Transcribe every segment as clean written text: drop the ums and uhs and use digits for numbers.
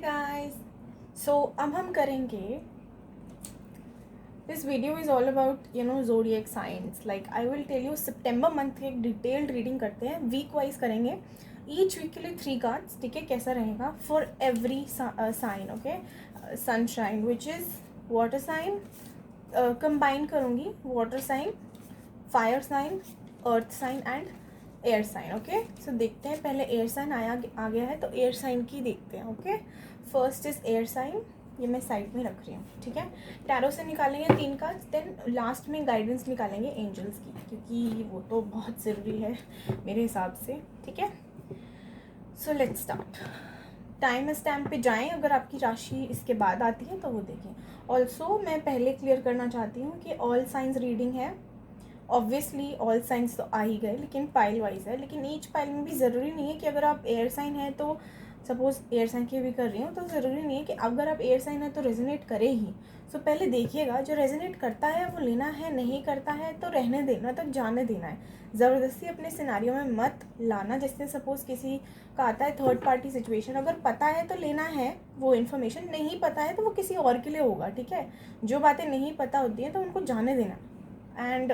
guys, so अब हम करेंगे this video is all about zodiac signs. Like I will tell you सितंबर month की एक डिटेल्ड रीडिंग करते हैं, वीक वाइज करेंगे. ईच वीक के लिए 3 कार्ड्स, ठीक है, कैसा रहेगा for every sign. Okay, sunshine which is water sign, combine करूँगी water sign, fire sign, earth sign and air sign. Okay, so देखते हैं, पहले एयर साइन आ गया है तो एयर साइन की देखते हैं. Okay, first is air sign, ये मैं साइड में रख रही हूँ, ठीक है. टैरो से निकालेंगे 3 कार्ड्स, देन लास्ट में गाइडेंस निकालेंगे एंजल्स की, क्योंकि वो तो बहुत ज़रूरी है मेरे हिसाब से, ठीक है. So let's start. Time stamp पे जाएं अगर आपकी राशि इसके बाद आती है तो वो देखें. ऑल्सो मैं पहले क्लियर करना चाहती हूँ कि ऑल साइंस रीडिंग है. ऑब्वियसली ऑल साइंस तो आ ही गए, लेकिन पाइल वाइज है. लेकिन ईच पाइल में भी ज़रूरी नहीं है कि अगर आप एयर साइन है तो सपोज़ एयर साइन की भी कर रही हूँ तो ज़रूरी नहीं है कि अगर आप एयर साइन है तो रेजोनेट करे ही. सो पहले देखिएगा, जो रेजोनेट करता है वो लेना है, नहीं करता है तो रहने देना, तक जाने देना है. ज़बरदस्ती अपने सिनारियों में मत लाना. जैसे सपोज़ किसी का आता है थर्ड पार्टी सिचुएशन, अगर पता है तो लेना है वो इन्फॉर्मेशन, नहीं पता है तो वो किसी और के लिए होगा, ठीक है. जो बातें नहीं पता होती हैं तो उनको जाने देना. एंड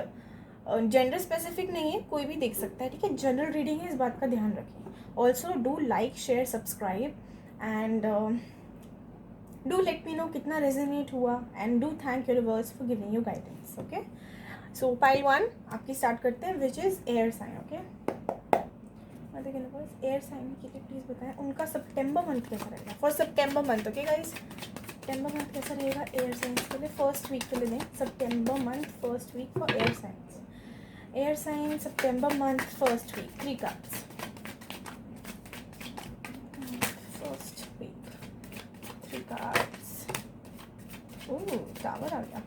जेंडर स्पेसिफिक नहीं है, कोई भी देख सकता है, ठीक है. जनरल रीडिंग है, इस बात का ध्यान रखिए. Also do like, share, subscribe and do let me know कितना रेजोनेट हुआ and do thank universe for giving you guidance. Okay, so pile 1 आपकी स्टार्ट करते हैं, which is air sign. Okay, universe air sign के लिए please बताएं उनका सितंबर मंथ कैसा रहेगा फॉर सितंबर मंथ. ओके गाइज, सितंबर मंथ कैसा रहेगा एयर साइंस के लिए, फर्स्ट वीक के लिए दें. सितंबर month first week for air signs. Air sign सितंबर month first week, 3 cards. First week 3 cards. Oh, tower आ गया.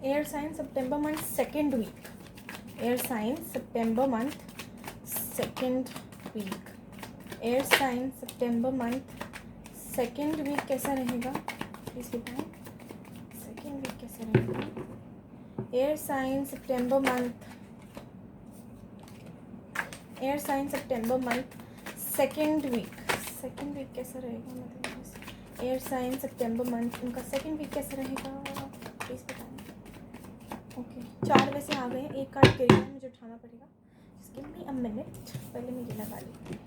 एयर साइन सितंबर month second week. Air sign सितंबर month second week. Air sign सितंबर मंथ सेकेंड वीक कैसा रहेगा please बताएं. Second week कैसा रहेगा एयर साइन सितंबर मंथ. एयर साइन सितंबर month second week. Second week कैसा रहेगा, मतलब एयर साइन सितंबर मंथ उनका सेकेंड वीक कैसा रहेगा प्लीज़ बताएं. ओके, 4 वैसे आ गए, एक कार्ड गिर गया, मुझे उठाना पड़ेगा. Just give me a minute, पहले मैं ये लगा लेती हूँ.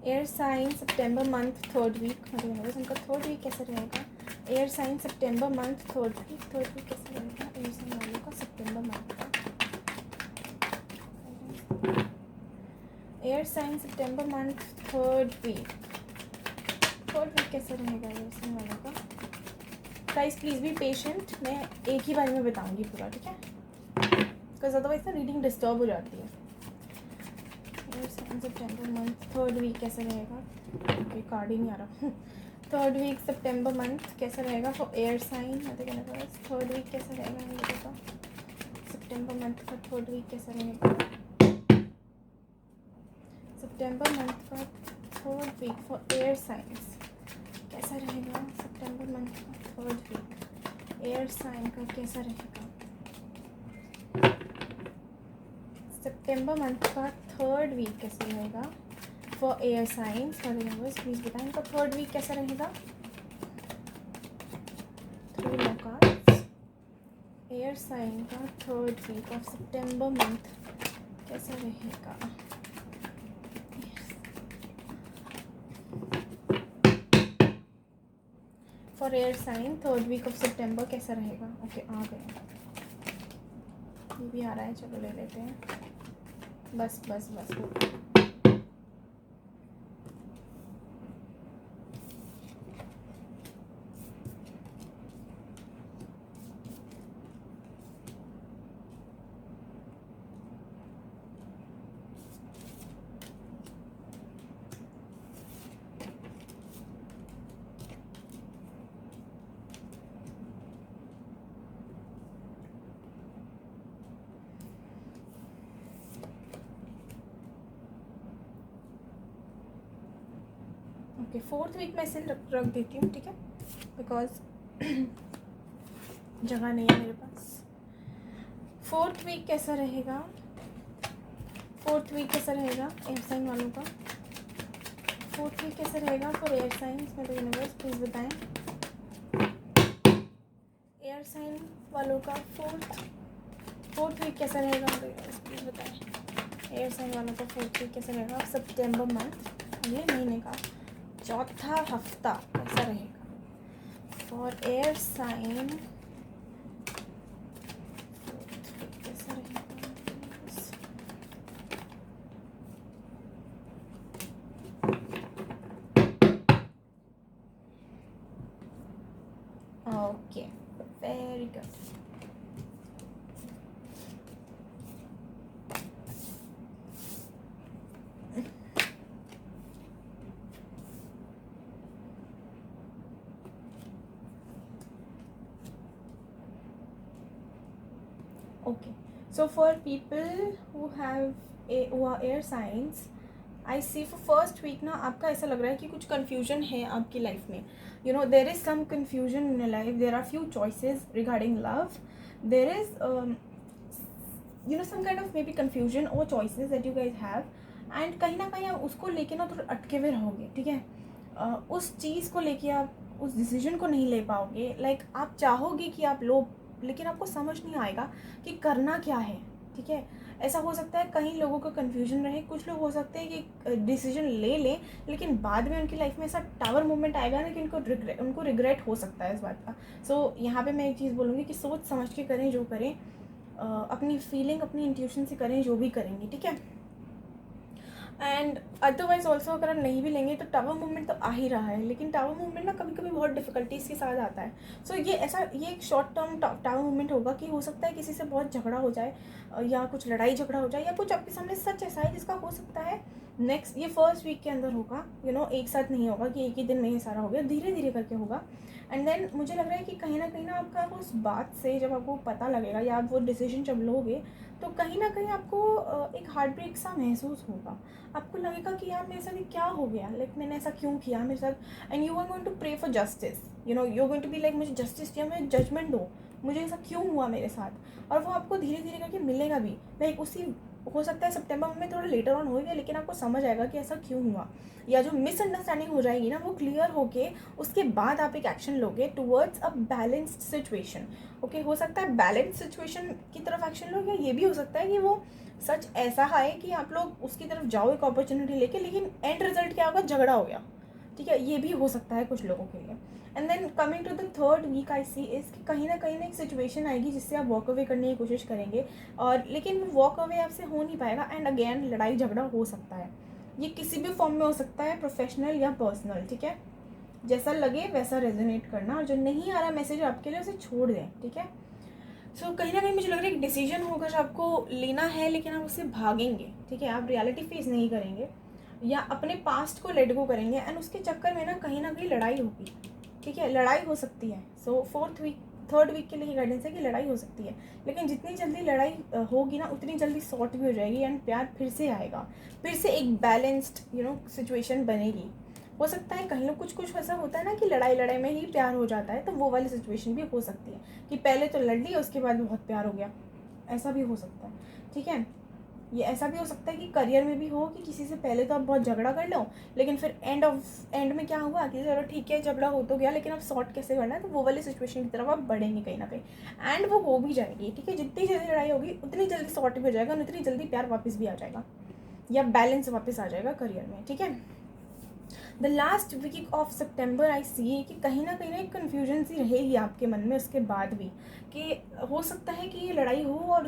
एयर साइन सितंबर मंथ थर्ड वीक, मतलब उनका थर्ड वीक कैसा रहेगा. एयर साइन सितंबर मंथ थर्ड वीक कैसा रहेगा एयर साइन वालों का सितंबर मंथ का. एयर साइन सितंबर मंथ थर्ड वीक कैसा रहेगा एयर साइन वालों का. गाइस प्लीज़ बी पेशेंट, मैं एक ही बार में बताऊंगी पूरा, ठीक है, बिकॉज अदरवाइज ना रीडिंग डिस्टर्ब हो जाती है. सितंबर मंथ थर्ड वीक कैसा रहेगा. ओके, कार्ड ही नहीं आ रहा. थर्ड वीक सितंबर मंथ कैसा रहेगा for air sign. Third week कैसा रहेगा इन लोगों का सितंबर मंथ का. थर्ड वीक कैसा रहेगा सितंबर मंथ का. Third week for air signs कैसा रहेगा सितंबर मंथ का. थर्ड वीक एयर साइन का कैसा रहेगा सितंबर मंथ का थर्ड वीक कैसे रहेगा for air signs for universe, please बताएं इनका थर्ड वीक कैसा रहेगा। 3 more cards। एयर साइन का third week of September month कैसा रहेगा। For air sign third week of सितंबर कैसा रहेगा। ओके आ गए, ये भी आ रहा है, चलो ले लेते हैं। बस बस बस ओके। फोर्थ वीक में इसे रख देती हूँ, ठीक है, बिकॉज जगह नहीं है मेरे पास। फोर्थ वीक कैसा रहेगा, फोर्थ वीक कैसा रहेगा एयर साइन वालों का। फोर्थ वीक कैसा रहेगा फॉर एयर साइंस में तो यूनिवर्स प्लीज बताएं। एयर साइन वालों का फोर्थ वीक कैसा रहेगा प्लीज बताएं। एयर साइन वालों का फोर्थ वीक कैसा रहेगा सितंबर मंथ, ये महीने का चौथा हफ्ता कैसा रहेगा फॉर एयर साइन। कैसा रहेगा okay, very good. Okay, so for people who are air signs, I see for first week ना आपका ऐसा लग रहा है कि कुछ confusion है आपकी life में. You know, there is some confusion in your life. There are few choices regarding love. There is some kind of maybe confusion or choices that you guys have. And कहीं ना कहीं आप उसको लेके ना थोड़ा अटके हुए रहोगे, ठीक है. उस चीज़ को लेके आप उस डिसीजन को नहीं ले पाओगे. लाइक आप चाहोगे कि आप लो, लेकिन आपको समझ नहीं आएगा कि करना क्या है, ठीक है. ऐसा हो सकता है कई लोगों का कन्फ्यूजन रहे. कुछ लोग हो सकते हैं कि डिसीजन ले लें, लेकिन बाद में उनकी लाइफ में ऐसा टावर मोमेंट आएगा ना कि उनको रिग्रेट हो सकता है इस बात का. सो यहाँ पे मैं एक चीज़ बोलूँगी कि सोच समझ के करें जो करें, अपनी फीलिंग अपनी इंट्यूशन से करें जो भी करेंगे, ठीक है. एंड अदरवाइज ऑल्सो अगर आप नहीं भी लेंगे तो टावर मूवमेंट तो आ ही रहा है, लेकिन टावर मूवमेंट ना कभी कभी बहुत डिफिकल्टीज़ के साथ आता है. सो ये एक शॉर्ट टर्म टावर मूवमेंट होगा कि हो सकता है किसी से बहुत झगड़ा हो जाए, या कुछ लड़ाई झगड़ा हो जाए, या कुछ आपके सामने सच ऐसा है जिसका हो सकता है नेक्स्ट ये फर्स्ट वीक के अंदर होगा. एक साथ नहीं होगा कि एक ही दिन में ये सारा हो गया, धीरे धीरे करके होगा. एंड देन मुझे लग रहा है कि कहीं ना आपका उस बात से जब आपको पता लगेगा या आप वो डिसीजन जब लोगे तो कहीं ना कहीं आपको एक हार्ट ब्रेक सा महसूस होगा. आपको लगेगा कि यार मेरे साथ ये क्या हो गया, लाइक मैंने ऐसा क्यों किया मेरे साथ. And you are going to pray for justice, you are going to be like मुझे जस्टिस चाहिए, मुझे जजमेंट दो, मुझे ऐसा क्यों हुआ मेरे साथ. और वो आपको धीरे धीरे करके मिलेगा भी. लाइक उसी हो सकता है सितंबर में थोड़ा लेटर ऑन होगा, लेकिन आपको समझ आएगा कि ऐसा क्यों हुआ, या जो मिसअंडरस्टैंडिंग हो जाएगी ना वो क्लियर होके उसके बाद आप एक एक्शन लोगे towards a balanced situation. Okay, हो सकता है बैलेंस सिचुएशन की तरफ एक्शन लो, या ये भी हो सकता है कि वो सच ऐसा है कि आप लोग उसकी तरफ जाओ एक अपॉर्चुनिटी लेके, लेकिन एंड रिजल्ट क्या होगा, झगड़ा हो गया, ठीक है. ये भी हो सकता है कुछ लोगों के लिए. And then coming to the third week I see is कि कहीं ना एक सिचुएशन आएगी जिससे आप वॉक अवे करने की कोशिश करेंगे, और लेकिन वो वॉक अवे आपसे हो नहीं पाएगा. एंड अगेन लड़ाई झगड़ा हो सकता है, ये किसी भी फॉर्म में हो सकता है, प्रोफेशनल या पर्सनल, ठीक है. जैसा लगे वैसा रेजोनेट करना, और जो नहीं आ रहा मैसेज आपके लिए उसे छोड़ दें, ठीक है. सो कहीं ना कहीं मुझे लग रहा है एक डिसीजन होगा जो आपको लेना है, लेकिन आप उससे भागेंगे, ठीक है. आप रियलिटी फेस नहीं करेंगे या अपने पास्ट को लेट गो करेंगे, एंड उसके चक्कर में ना कहीं लड़ाई होगी, ठीक है. लड़ाई हो सकती है. सो थर्ड वीक के लिए गाइडेंस है कि लड़ाई हो सकती है, लेकिन जितनी जल्दी लड़ाई होगी ना उतनी जल्दी सॉर्ट भी हो जाएगी, एंड प्यार फिर से आएगा, फिर से एक बैलेंस्ड सिचुएशन बनेगी. हो सकता है कहीं लोग कुछ ऐसा होता है ना कि लड़ाई में ही प्यार हो जाता है, तो वो वाली सिचुएशन भी हो सकती है कि पहले तो लड़ ली उसके बाद बहुत प्यार हो गया, ऐसा भी हो सकता है, ठीक है. ये ऐसा भी हो सकता है कि करियर में भी हो कि किसी से पहले तो आप बहुत झगड़ा कर लो, लेकिन फिर एंड में क्या हुआ कि चलो ठीक है झगड़ा हो तो गया, लेकिन अब सॉर्ट कैसे करना है, तो वो वाली सिचुएशन की तरफ आप बढ़ेंगे कहीं ना कहीं, एंड वो हो भी जाएगी, ठीक है। जितनी जल्दी लड़ाई होगी उतनी जल्दी सॉर्ट भी हो जाएगा, उतनी जल्दी प्यार वापस भी आ जाएगा या बैलेंस वापस आ जाएगा करियर में, ठीक है। The last week of September I see कि कहीं ना एक कन्फ्यूजन सी रहेगी आपके मन में उसके बाद भी, कि हो सकता है कि ये लड़ाई हो और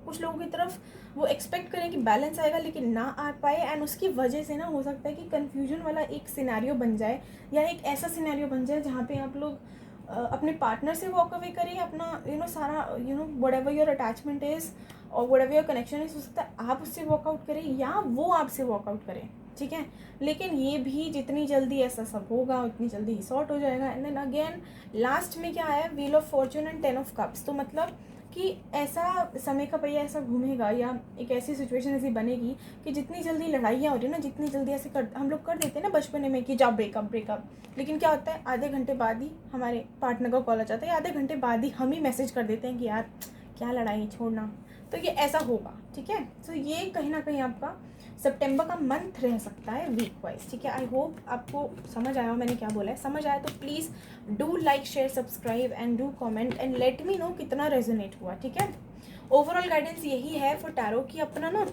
कुछ लोगों की तरफ वो एक्सपेक्ट करें कि बैलेंस आएगा लेकिन ना आ पाए, एंड उसकी वजह से ना हो सकता है कि कन्फ्यूजन वाला एक सिनेरियो बन जाए, या एक ऐसा सिनेरियो बन जाए जहाँ पे आप लोग अपने पार्टनर से वॉक अवे करें अपना सारा whatever your attachment is और whatever your connection is, हो सकता है आप उससे वॉकआउट करें या वो आपसे वॉकआउट करें, ठीक है। लेकिन ये भी जितनी जल्दी ऐसा सब होगा उतनी जल्दी ही सॉर्ट हो जाएगा। एंड देन अगेन लास्ट में क्या आया, wheel of Fortune and 10 of cups, तो मतलब कि ऐसा समय का पहिया ऐसा घूमेगा या एक ऐसी सिचुएशन ऐसी बनेगी कि जितनी जल्दी लड़ाइयाँ हो रही है ना, जितनी जल्दी ऐसे हम लोग कर देते हैं ना बचपन में कि जाओ ब्रेकअप, लेकिन क्या होता है आधे घंटे बाद ही हमारे पार्टनर का कॉल आ जाता है, या आधे घंटे बाद ही हम ही मैसेज कर देते हैं कि यार क्या लड़ाई छोड़ना, तो ये ऐसा होगा, ठीक है। तो ये कहीं ना कहीं आपका सितंबर का मंथ रह सकता है वीक वाइज, ठीक है। आई होप आपको समझ आया हो मैंने क्या बोला है। समझ आया तो please do like share subscribe and do comment and let me know कितना रेजोनेट हुआ, ठीक है। ओवरऑल गाइडेंस यही है फॉर टैरो कि अपना ना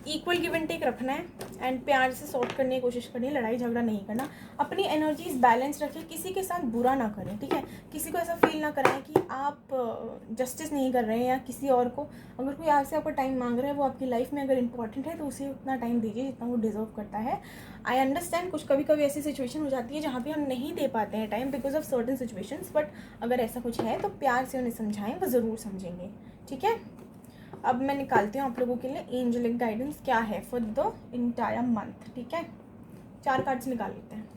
इक्वल गिव एंड टेक रखना है एंड प्यार से सॉर्ट करने की कोशिश करनी है, लड़ाई झगड़ा नहीं करना, अपनी एनर्जीज बैलेंस रखें, किसी के साथ बुरा ना करें, ठीक है। किसी को ऐसा फील ना कराएं कि आप जस्टिस नहीं कर रहे हैं, या किसी और को अगर कोई आपसे आपका टाइम मांग रहा है, वो आपकी लाइफ में अगर इंपॉर्टेंट है तो उसे उतना टाइम दीजिए जितना वो डिजर्व करता है। आई अंडरस्टैंड कुछ कभी कभी ऐसी सिचुएशन हो जाती है जहाँ पे हम नहीं दे पाते हैं time because of certain situations, but अगर ऐसा कुछ है तो प्यार से उन्हें समझाएं, वो ज़रूर समझेंगे, ठीक है। अब मैं निकालती हूँ आप लोगों के लिए एंजेलिक गाइडेंस क्या है फॉर द इंटायर मंथ, ठीक है। 4 कार्ड्स निकाल लेते हैं।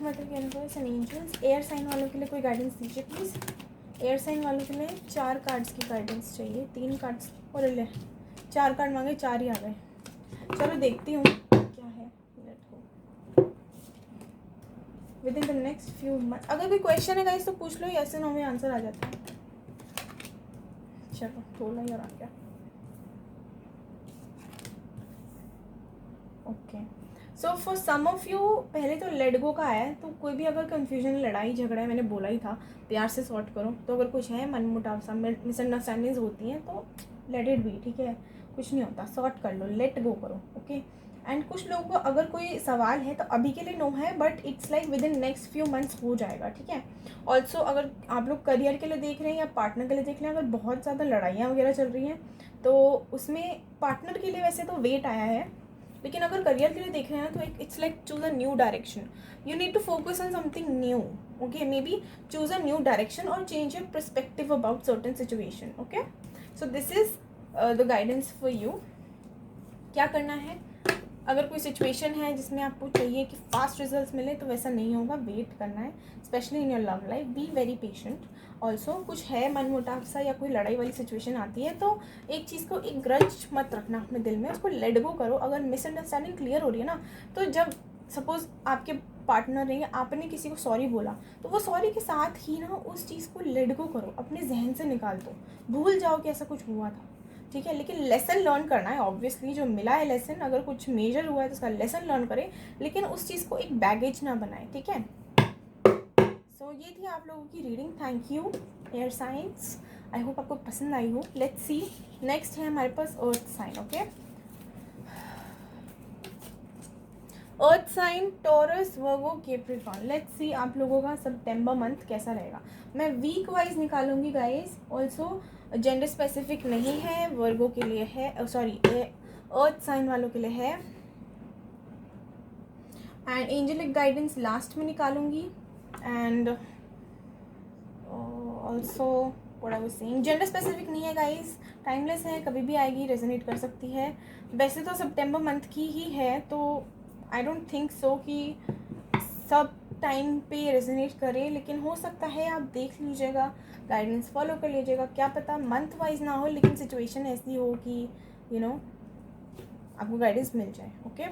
मतलब एंजल्स एयर साइन वालों के लिए कोई गाइडेंस दीजिए प्लीज़। एयर साइन वालों के लिए 4 कार्ड्स की गाइडेंस चाहिए, 3 कार्ड्स और ले 4 कार्ड मांगे, 4 ही आ गए। चलो देखती हूँ क्या है। Within the next few months, अगर कोई क्वेश्चन है गाइस तो पूछ लो, यस नो में आंसर आ जाता है। चलो 16 ही और आ गया। Okay so for some of you पहले तो लेट गो का है, तो कोई भी अगर कन्फ्यूजन लड़ाई झगड़ा है, मैंने बोला ही था प्यार से सॉर्ट करो, तो अगर कुछ है मन मुटाव सा मिसअंडरस्टैंडिंग्स होती हैं तो लेट इट बी, ठीक है, कुछ नहीं होता, सॉर्ट कर लो, लेट गो करो, ओके। एंड कुछ लोगों को अगर कोई सवाल है तो अभी के लिए नो है, but it's like with in next few months हो जाएगा, ठीक है। ऑल्सो अगर आप लोग करियर के लिए देख रहे हैं या पार्टनर के लिए देख रहे हैं, अगर बहुत ज़्यादा लड़ाइयाँ वगैरह चल रही हैं तो उसमें पार्टनर के लिए वैसे तो वेट आया है, लेकिन अगर करियर के लिए देख रहे हैं तो it's like choose a new direction, you need to focus on something new, okay, may be choose a new direction और change your perspective about certain situation, okay. So this is the guidance for you. क्या करना है, अगर कोई situation है जिसमें आपको चाहिए कि फास्ट रिजल्ट्स मिले तो वैसा नहीं होगा, वेट करना है, specially in your love life, be very patient. Also कुछ है मन मुटाव सा या कोई लड़ाई वाली सिचुएशन आती है तो एक चीज़ को एक ग्रज मत रखना अपने दिल में, उसको लेट गो करो। अगर मिसअंडरस्टैंडिंग क्लियर हो रही है ना, तो जब सपोज आपके पार्टनर रहेंगे, आपने किसी को सॉरी बोला तो वो सॉरी के साथ ही ना उस चीज़ को लेट गो करो, अपने जहन से निकाल दो, भूल जाओ कि ऐसा कुछ हुआ था, ठीक है। लेकिन लेसन लर्न करना है, ऑब्वियसली जो मिला है लेसन, अगर कुछ मेजर हुआ है तो उसका लेसन लर्न करें, लेकिन उस चीज़ को एक बैगेज ना बनाए, ठीक है। सो ये थी आप लोगों की reading, thank you air signs, I hope आपको पसंद आई हो। लेट्स सी नेक्स्ट है हमारे पास earth sign, okay. Earth sign Taurus Virgo Capricorn, let's see आप लोगों का सितंबर मंथ कैसा रहेगा। मैं वीक वाइज निकालूंगी गाइस, ऑल्सो जेंडर स्पेसिफिक नहीं है, वर्गो के लिए है, सॉरी अर्थ साइन वालों के लिए है, एंड एंजेलिक गाइडेंस लास्ट में निकालूंगी, and also what I was saying gender specific नहीं है गाइस, टाइमलेस है, कभी भी आएगी, रेजोनेट कर सकती है। वैसे तो सितंबर मंथ की ही है, तो आई डोंट थिंक सो कि सब टाइम पे रेजोनेट करे, लेकिन हो सकता है आप देख लीजिएगा, गाइडेंस फॉलो कर लीजिएगा, क्या पता मंथ वाइज ना हो लेकिन सिचुएशन ऐसी हो कि यू नो आपको गाइडेंस मिल जाए, okay.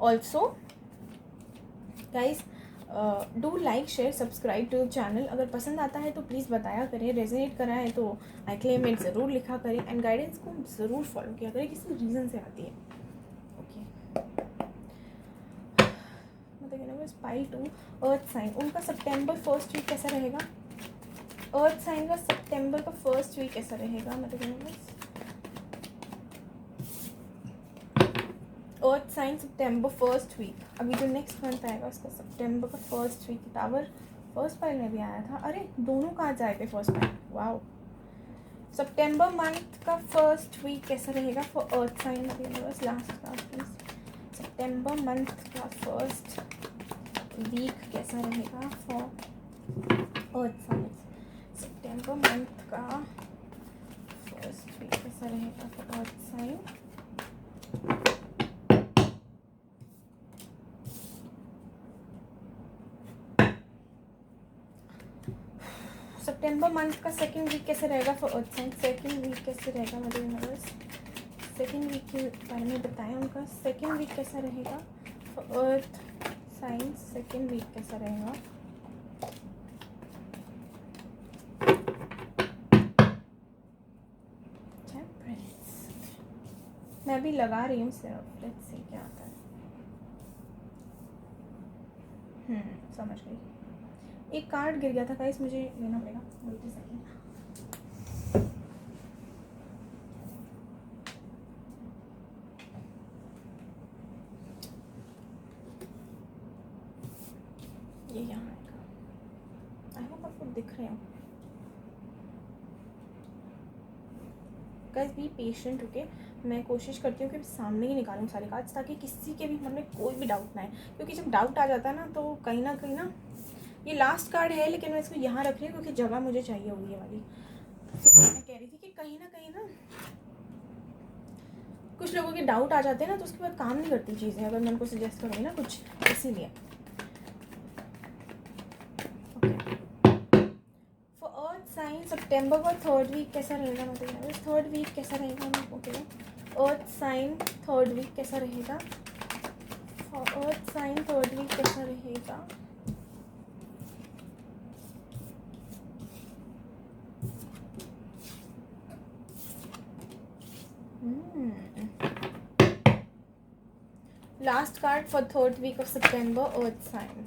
Also guys do like share subscribe to the channel. अगर पसंद आता है तो प्लीज़ बताया करें, रेजोनेट करा है तो आई क्लेम इट ज़रूर लिखा करें, एंड गाइडेंस को ज़रूर फॉलो किया करें, किसी रीज़न से आती है। ओके, मतलब पाइल 2 अर्थ साइन, उनका सितंबर फर्स्ट वीक कैसा रहेगा? अर्थ साइन का सितंबर का फर्स्ट वीक कैसा रहेगा? मतलब अर्थ साइन सितंबर फर्स्ट वीक, अभी जो नेक्स्ट मंथ आएगा उसका सितंबर का first week. Tower first pile में भी आया था, अरे दोनों कार्ड्स आए थे फर्स्ट पाइल, वाओ। सितंबर मंथ का फर्स्ट वीक कैसा रहेगा फॉर अर्थ साइन? बस लास्ट प्लीज, सितंबर मंथ का फर्स्ट वीक कैसा रहेगा फॉर अर्थ साइन? सितंबर मंथ का फर्स्ट वीक कैसा रहेगा फॉर अर्थ साइन? सितंबर मंथ का सेकेंड वीक कैसे रहेगा for earth sign? Second week कैसे रहेगा? मतलब यूनिवर्स सेकेंड वीक के बारे में बताएं, उनका सेकेंड वीक कैसा रहेगा for earth sign? Second week कैसा रहेगा? मैं अभी लगा रही हूँ सिर्फ, लेट्स सी क्या आता है। समझ गई। एक कार्ड गिर गया था गाइस, मुझे लेना पड़ेगा, वेट अ सेकंड। ये यहाँ आएगा, आई होप आपको दिख रहे हो गाइस। Be patient, okay. मैं कोशिश करती हूँ कि सामने ही निकालूँ सारे कार्ड्स, ताकि किसी के भी मन में कोई भी डाउट ना आए, क्योंकि जब डाउट आ जाता है ना तो कहीं ना ये लास्ट कार्ड है, लेकिन मैं इसको यहाँ रख रही हूँ क्योंकि जगह मुझे चाहिए होगी ये वाली। तो मैं कह रही थी कि कहीं ना कुछ लोगों के डाउट आ जाते हैं ना, तो उसके बाद काम नहीं करती चीज़ें, अगर मैं उनको सजेस्ट करूँगी ना कुछ, इसीलिए। फॉर अर्थ साइन सितंबर का थर्ड वीक कैसा रहेगा? मतलब थर्ड वीक कैसा रहेगा? Okay, earth sign third week कैसा रहेगा? For earth sign third week कैसा रहेगा? Last card for third week of September, Earth sign.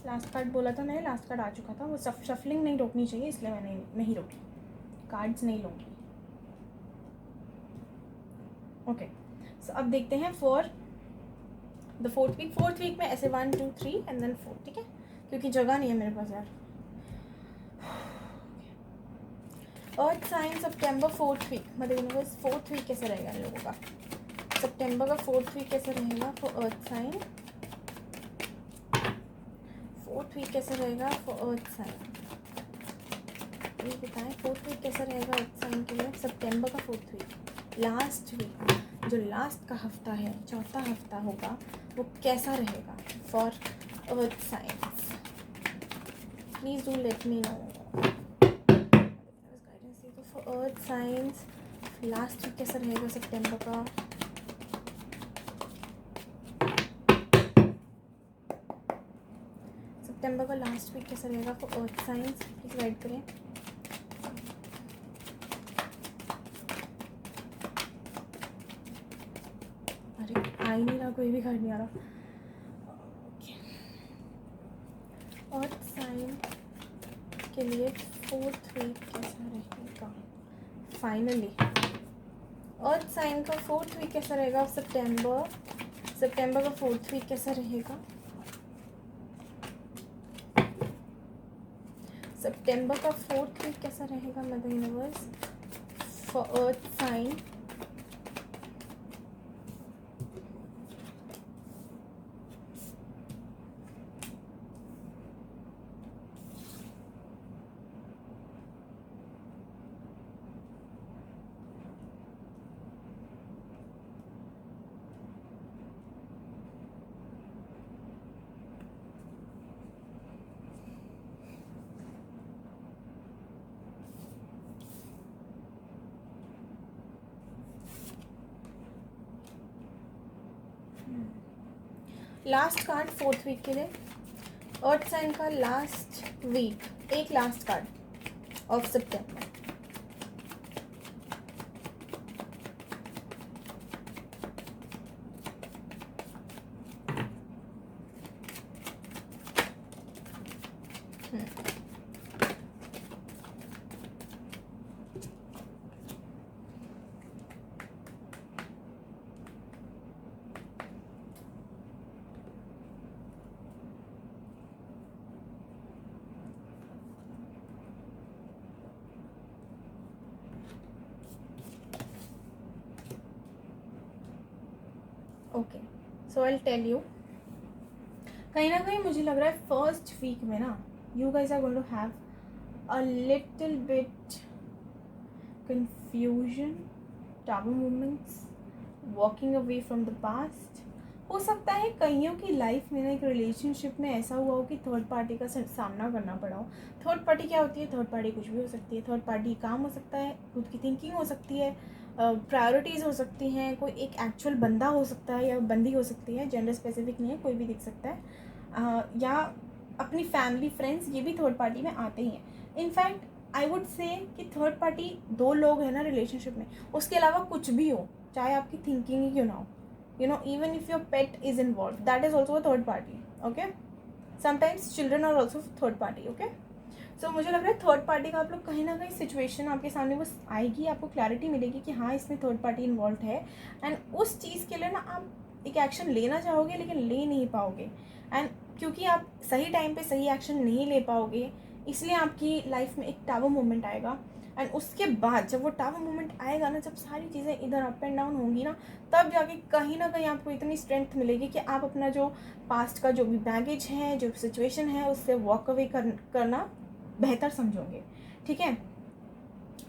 Last card बोला था मैंने, लास्ट कार्ड आ चुका था, वो शफलिंग नहीं रोकनी चाहिए, इसलिए मैंने नहीं रोकी, कार्ड्स नहीं लूँगी। ओके, सो अब देखते हैं फॉर द फोर्थ वीक में ऐसे 1 2 3 एंड देन 4, ठीक है, क्योंकि जगह नहीं है मेरे पास यार। अर्थ साइन सितंबर फोर्थ वीक, मतलब यूनिवर्स फोर्थ वीक कैसे रहेगा इन लोगों का? सितंबर का फोर्थ वीक कैसे रहेगा for earth sign? Fourth week कैसा रहेगा फॉर अर्थ साइन? ये बताएं, फोर्थ वीक कैसा रहेगा अर्थ साइन के लिए? सितंबर का फोर्थ वीक, लास्ट वीक, जो लास्ट का हफ्ता है, चौथा हफ्ता होगा, वो कैसा रहेगा for earth signs? Please do let me know. तो for earth signs last week कैसा रहेगा सितंबर का? सितंबर का लास्ट वीक कैसा रहेगा for earth signs? Please guide करें। अरे आ ही नहीं रहा, कोई भी कार्ड नहीं आ रहा। अर्थ साइन के लिए फोर्थ वीक कैसा रहेगा? फाइनली अर्थ साइन का फोर्थ वीक कैसा रहेगा? सितंबर का फोर्थ वीक कैसा रहेगा? सितंबर का फोर्थ वीक कैसा रहेगा mother universe for earth sign? Last card 4th week के लिए अर्थ साइन का लास्ट वीक, एक लास्ट कार्ड ऑफ सितंबर। Okay, so I tell you, कहीं ना कहीं मुझे लग रहा है फर्स्ट वीक में ना you guys are going to have a little bit confusion, taboo moments, walking away from the past. हो सकता है कईयों की लाइफ में ना एक रिलेशनशिप में ऐसा हुआ हो कि थर्ड पार्टी का सामना करना पड़ा हो। थर्ड पार्टी क्या होती है? थर्ड पार्टी कुछ भी हो सकती है। थर्ड पार्टी काम हो सकता है, खुद की थिंकिंग हो सकती है, प्रायोरिटीज़ हो सकती हैं, कोई एक एक्चुअल बंदा हो सकता है या बंदी हो सकती है, जेंडर स्पेसिफिक नहीं है, कोई भी दिख सकता है, या अपनी फैमिली फ्रेंड्स, ये भी थर्ड पार्टी में आते ही हैं। इनफैक्ट आई वुड से कि थर्ड पार्टी दो लोग हैं ना रिलेशनशिप में, उसके अलावा कुछ भी हो, चाहे आपकी थिंकिंग ही क्यों ना हो, you know, even if your pet is involved, that is also a third party. Okay, sometimes children are also third party. Okay, so मुझे लग रहा है थर्ड पार्टी का आप लोग कहीं ना कहीं सिचुएशन आपके सामने वो आएगी, आपको क्लैरिटी मिलेगी कि हाँ इसमें थर्ड पार्टी इन्वॉल्व है, एंड उस चीज़ के लिए ना आप एक एक्शन लेना चाहोगे लेकिन ले नहीं पाओगे, एंड क्योंकि आप सही टाइम पे सही एक्शन नहीं ले पाओगे इसलिए आपकी लाइफ में एक टावर मोमेंट आएगा, एंड उसके बाद जब वो टावर मोमेंट आएगा ना, जब सारी चीज़ें इधर अप एंड डाउन होंगी ना, तब जाके कहीं ना कहीं आपको इतनी स्ट्रेंथ मिलेगी कि आप अपना जो पास्ट का जो भी बैगेज है, जो सिचुएशन है, उससे वॉक अवे करना बेहतर समझोगे। ठीक है,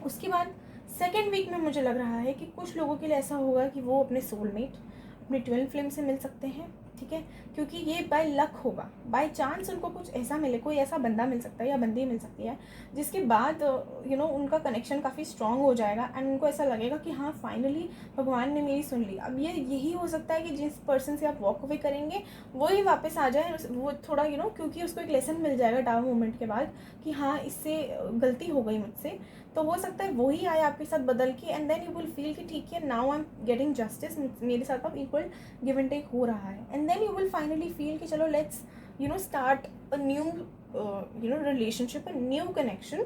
उसके बाद सेकेंड वीक में मुझे लग रहा है कि कुछ लोगों के लिए ऐसा होगा कि वो अपने सोलमेट, अपने ट्विन फ्लेम से मिल सकते हैं। ठीक है, क्योंकि ये बाय लक होगा, बाय चांस उनको कुछ ऐसा मिले, कोई ऐसा बंदा मिल सकता है या बंदी मिल सकती है जिसके बाद उनका कनेक्शन काफ़ी स्ट्रांग हो जाएगा, एंड उनको ऐसा लगेगा कि हाँ फाइनली भगवान ने मेरी सुन ली। अब ये यही हो सकता है कि जिस पर्सन से आप वॉक अवे करेंगे वो ही वापस आ जाए, वो थोड़ा क्योंकि उसको एक लेसन मिल जाएगा टावर मोमेंट के बाद कि हाँ इससे गलती हो गई मुझसे, तो हो सकता है वही आए आपके साथ बदल के, and then you will feel कि ठीक है now I am getting justice, मेरे साथ अब इक्वल गिव एंड टेक हो रहा है, and then you will finally feel कि चलो let's start a new relationship, a new connection,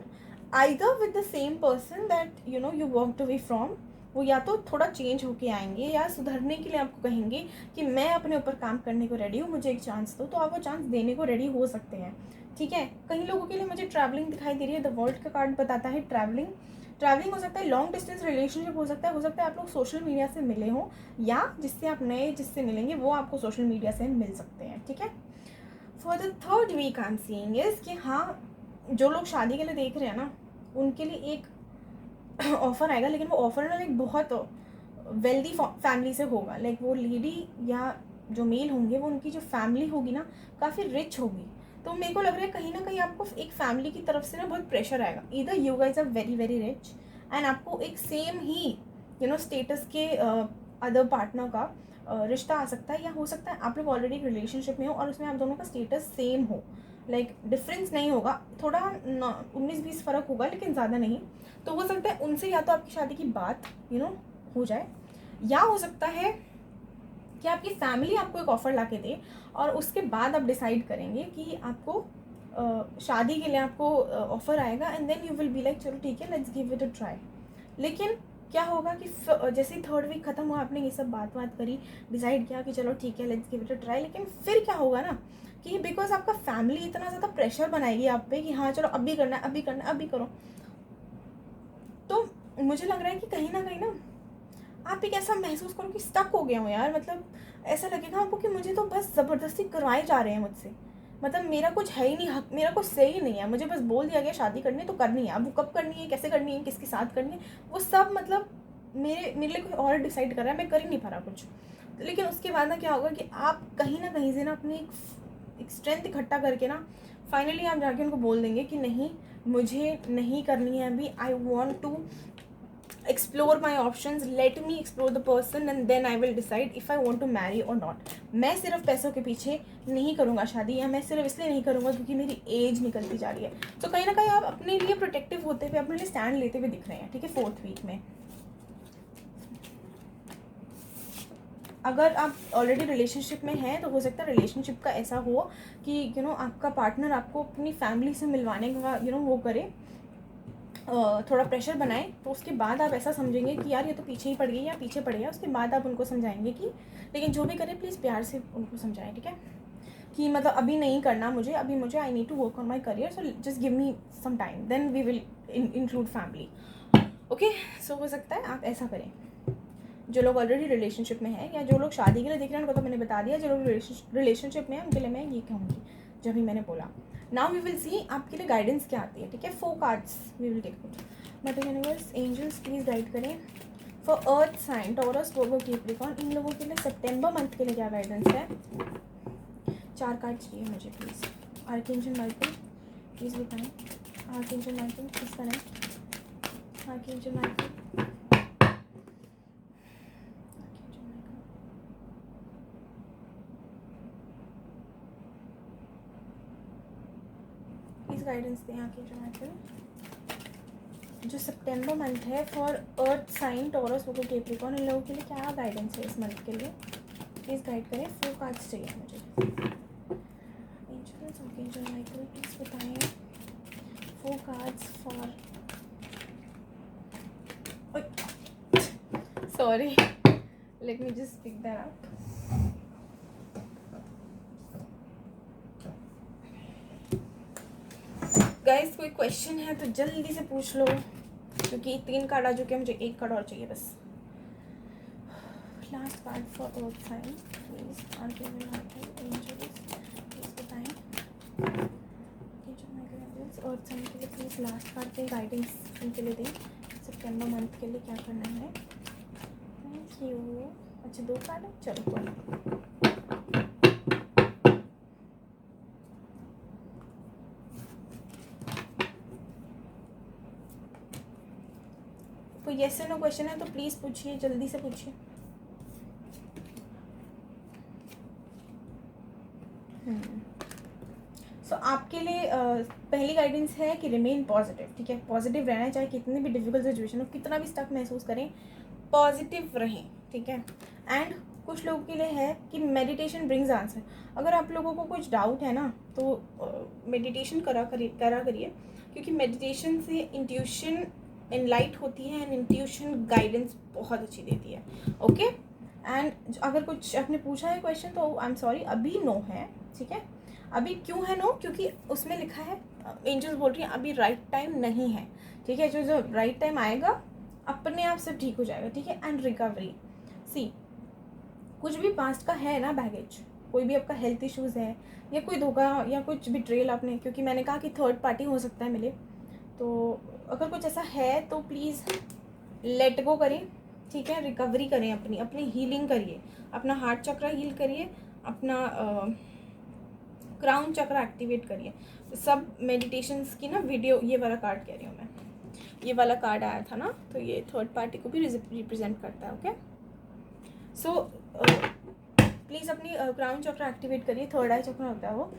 either with the same person that you walked away from. वो या तो थोड़ा चेंज होके आएंगे या सुधरने के लिए आपको कहेंगे कि मैं अपने ऊपर काम करने को रेडी हूँ, मुझे एक चांस दो, तो आप वो चांस देने को रेडी हो सकते हैं। ठीक है, कई लोगों के लिए मुझे ट्रैवलिंग दिखाई दे रही है, द वर्ल्ड का कार्ड बताता है ट्रैवलिंग। ट्रैवलिंग हो सकता है, लॉन्ग डिस्टेंस रिलेशनशिप हो सकता है आप लोग सोशल मीडिया से मिले हों, या जिससे मिलेंगे वो आपको सोशल मीडिया से मिल सकते हैं। ठीक है, for the third week I am seeing is कि हाँ जो लोग शादी के लिए देख रहे हैं ना, उनके लिए एक ऑफर आएगा, लेकिन वो ऑफर ना लाइक बहुत वेल्दी फैमिली से होगा, लाइक वो लेडी या जो मेल होंगे वो उनकी जो फैमिली होगी ना काफ़ी रिच होगी। तो मेरे को लग रहा है कहीं ना कहीं आपको एक फैमिली की तरफ से ना बहुत प्रेशर आएगा, इधर you guys are very very rich and आपको एक सेम ही स्टेटस के अदर पार्टनर का रिश्ता आ सकता है, या हो सकता है आप लोग ऑलरेडी एक रिलेशनशिप में हो और उसमें आप दोनों का स्टेटस सेम हो, लाइक डिफरेंस नहीं होगा, थोड़ा 19-20 फ़र्क होगा लेकिन ज़्यादा नहीं। तो हो सकता है उनसे या तो आपकी शादी की बात हो जाए, या हो सकता है कि आपकी फैमिली आपको एक ऑफ़र ला के दे और उसके बाद आप डिसाइड करेंगे कि आपको शादी के लिए आपको ऑफ़र आएगा, and then you will be like चलो ठीक है let's give it a try. लेकिन क्या होगा कि जैसे ही थर्ड वीक ख़त्म हुआ, आपने ये सब बात करी, डिसाइड किया कि चलो ठीक है let's give it a try, लेकिन फिर क्या होगा ना कि बिकॉज आपका फैमिली इतना ज़्यादा प्रेशर बनाएगी आप पे कि हाँ चलो अभी करना है, अभी करना है, अभी करो, तो मुझे लग रहा है कि कहीं ना आप एक ऐसा महसूस करो कि स्टक हो गया हूँ यार, मतलब ऐसा लगेगा आपको कि मुझे तो बस ज़बरदस्ती करवाए जा रहे हैं मुझसे, मतलब मेरा कुछ है ही नहीं, हक मेरा कुछ सही नहीं है, मुझे बस बोल दिया गया शादी करनी है तो करनी है, अब वो कब करनी है, कैसे करनी है, किसके साथ करनी है, वो सब मतलब मेरे लिए कोई और डिसाइड कर रहा है, मैं कर ही नहीं पा रहा कुछ। लेकिन उसके बाद ना क्या होगा कि आप कहीं ना कहीं से ना अपनी एक स्ट्रेंथ इकट्ठा करके ना फाइनली आप जाके उनको बोल देंगे कि नहीं मुझे नहीं करनी है अभी, I want to explore my options, let me explore the person and then I will decide if I want to marry और नॉट. मैं सिर्फ पैसों के पीछे नहीं करूँगा शादी, या मैं सिर्फ इसलिए नहीं करूँगा क्योंकि मेरी एज निकलती जा रही है. तो कहीं ना कहीं आप अपने लिए प्रोटेक्टिव होते हुए, अपने लिए स्टैंड लेते हुए दिख रहे हैं. ठीक है, 4th वीक में अगर आप ऑलरेडी रिलेशनशिप में हैं तो हो सकता है रिलेशनशिप का ऐसा हो कि आपका पार्टनर आपको अपनी फैमिली से मिलवाने का वो करे, थोड़ा प्रेशर बनाए. तो उसके बाद आप ऐसा समझेंगे कि यार ये तो पीछे ही पड़ गई या पीछे पड़ गया. उसके बाद आप उनको समझाएंगे कि, लेकिन जो भी करें प्लीज़ प्यार से उनको समझाएं. ठीक है, कि मतलब अभी नहीं करना मुझे, अभी मुझे I need to work on my career, so just give me some time, then we will include family. Okay, so हो सकता है आप ऐसा करें. जो लोग ऑलरेडी रिलेशनशिप में हैं या जो लोग शादी के लिए देख रहे हैं उनको तो मैंने बता दिया. जो लोग रिलेशनशिप में हैं उनके लिए मैं ये कहूँगी जब भी मैंने बोला. नाउ वी विल सी आपके लिए गाइडेंस क्या आती है. ठीक है, 4 cards we will take. But universe, angels please guide करें for earth sign, Taurus, Virgo, Capricorn. इन लोगों के लिए सितंबर मंथ के लिए क्या गाइडेंस है. 4 कार्ड चाहिए मुझे प्लीज़. आर्कएंजल माइकल प्लीज़ बताएं. आर्कएंजल माइकल प्लीज़ करें. आर्कएंजल माइकल, गाइडेंस दें आर्कएंजल माइकल. जो सितंबर मंथ है for earth sign, Taurus, Virgo, Capricorn, इन लोगों के लिए क्या गाइडेंस है इस मंथ के लिए. प्लीज़ गाइड करें. 4 कार्ड्स चाहिए मुझे. एंजल्स, आर्कएंजल माइकल प्लीज़ बताएं 4 cards for, sorry let me just pick that up. Guys कोई क्वेश्चन है तो जल्दी से पूछ लो, क्योंकि 3 कार्ड आ चुके हैं, मुझे 1 कार्ड और चाहिए बस. Last card for earth sign please. Archangel Michael, angels please बताएं. Angel Michael, angels earth sign के लिए प्लीज लास्ट कार्ड पे गाइडेंस उनके लिए दें. सितंबर मंथ के लिए क्या करना है. Thank you. अच्छा 2 कार्ड है, चलो कोई. कोई येस नो क्वेश्चन है तो प्लीज़ पूछिए, जल्दी से पूछिए. सो आपके लिए पहली गाइडेंस है कि रिमेन पॉजिटिव. ठीक है, पॉजिटिव रहना है, चाहे कितनी भी डिफिकल्ट सिचुएशन हो, कितना भी स्टक महसूस करें, पॉजिटिव रहें. ठीक है, एंड कुछ लोगों के लिए है कि मेडिटेशन ब्रिंग्स आंसर. अगर आप लोगों को कुछ डाउट है ना तो मेडिटेशन करा करिए, क्योंकि मेडिटेशन से इंट्यूशन एनलाइट होती है एंड इंट्यूशन गाइडेंस बहुत अच्छी देती है. ओके, एंड अगर कुछ आपने पूछा है क्वेश्चन तो आई एम सॉरी, अभी नो है. ठीक है, अभी क्यों है नो, क्योंकि उसमें लिखा है, एंजल्स बोल रही हैं अभी राइट टाइम नहीं है. ठीक है, जो राइट टाइम आएगा अपने आप सब ठीक हो जाएगा. ठीक है, एंड रिकवरी. सी, कुछ भी पास्ट का है ना बैगेज, कोई भी आपका हेल्थ इश्यूज़ है या कोई धोखा या कुछ बिट्रेल आपने, क्योंकि मैंने कहा कि थर्ड पार्टी हो सकता है मिले, तो अगर कुछ ऐसा है तो प्लीज़ लेट गो करें. ठीक है, रिकवरी करें, अपनी हीलिंग करिए, अपना हार्ट चक्र हील करिए, अपना क्राउन चक्र एक्टिवेट करिए. सब मेडिटेशंस की ना वीडियो, ये वाला कार्ड कह रही हूँ मैं, ये वाला कार्ड आया था ना, तो ये थर्ड पार्टी को भी रिप्रेजेंट करता है. ओके, सो प्लीज़ अपनी क्राउन चक्र एक्टिवेट करिए, थर्ड आई चक्र होता है वो,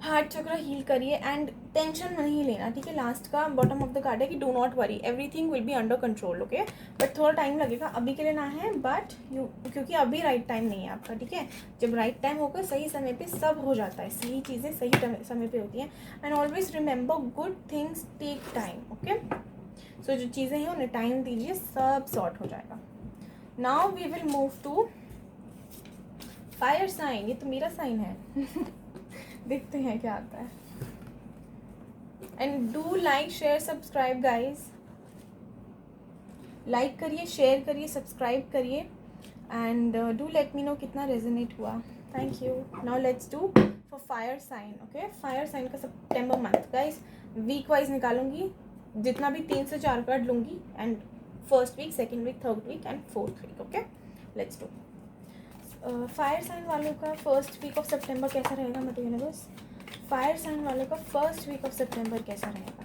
हार्ट चक्र हील करिए, एंड टेंशन नहीं लेना. ठीक है, लास्ट का बॉटम ऑफ द कार्ड है कि do not worry, everything will be under control. Okay, but थोड़ा टाइम लगेगा, अभी के लिए ना है, बट क्योंकि अभी राइट टाइम नहीं है आपका. ठीक है, जब राइट टाइम होगा सही समय पे सब हो जाता है, सही चीज़ें सही समय पे होती हैं. And always remember good things take time. Okay, so जो चीज़ें हैं उन्हें टाइम दीजिए, सब सॉर्ट हो जाएगा. Now we will move to fire sign. ये तो मेरा साइन है. देखते हैं क्या आता है. And do like share subscribe guys. Like करिए, शेयर करिए, सब्सक्राइब करिए, and do let me know कितना रेजोनेट हुआ. Thank you. Now let's do for fire sign. Okay, fire sign का सितंबर मंथ गाइज वीक वाइज निकालूंगी, जितना भी 3 से 4 कार्ड लूँगी, and first week, second week, third week and fourth week. Okay, let's do. Fire sign वालों का first week of सितंबर कैसा रहेगा मदर यूनिवर्स. फायर साइन वालों का फर्स्ट वीक ऑफ सितंबर कैसा रहेगा.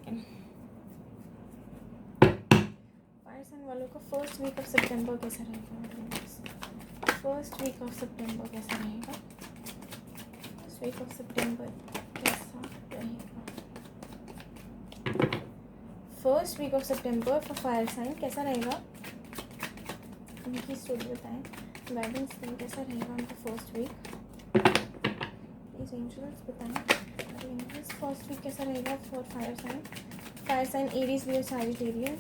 सेकेंड। फायर साइन वालों का फर्स्ट वीक ऑफ सितंबर कैसा रहेगा? फर्स्ट वीक ऑफ सितंबर कैसा रहेगा? फर्स्ट वीक ऑफ सितंबर कैसा रहेगा? फर्स्ट वीक ऑफ सितंबर फॉर फायर साइन कैसा रहेगा? उनकी स्टोरी बताएं। गाइडेंस दें, कैसा रहेगा उनका फर्स्ट वीक? प्लीज एंजल्स बताएं एंजल्स फर्स्ट वीक कैसा रहेगा for fire sign. Fire sign Aries, Leo, Sagittarius,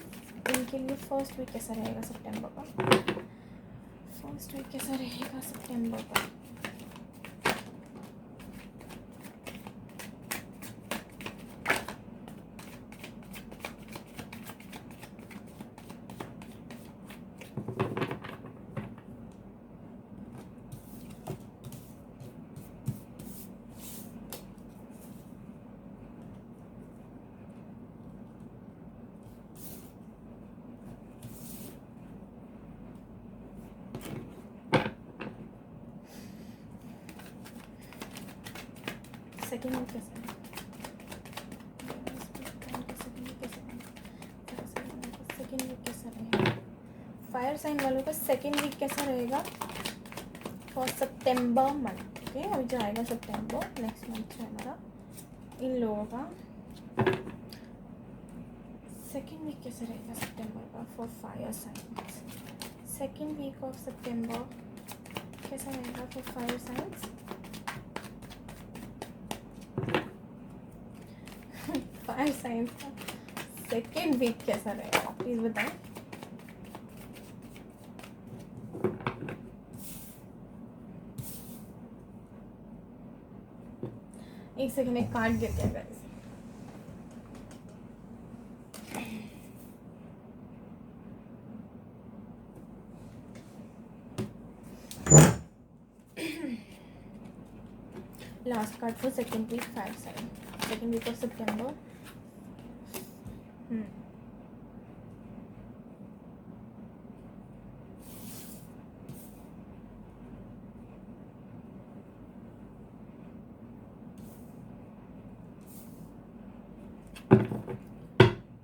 इनके लिए फर्स्ट वीक कैसा रहेगा सितंबर का? फर्स्ट वीक कैसा रहेगा सितंबर का? सेकेंड वीक कैसा है? सेकेंड वीक कैसा रहेगा? फायर साइन वालों का सेकेंड वीक कैसा रहेगा फॉर सितंबर मंथ? ओके, अभी जाएगा सितंबर, नेक्स्ट मंथ है हमारा। इन लोगों का सेकेंड वीक कैसा रहेगा सितंबर का for fire signs? Second week of सितंबर कैसा रहेगा for fire signs? Fire signs का सेकेंड वीक कैसा रहेगा प्लीज बताएं। एक सेकेंड, एक कार्ड गिर गया guys. Last card for second week fire sign, second week of सितंबर।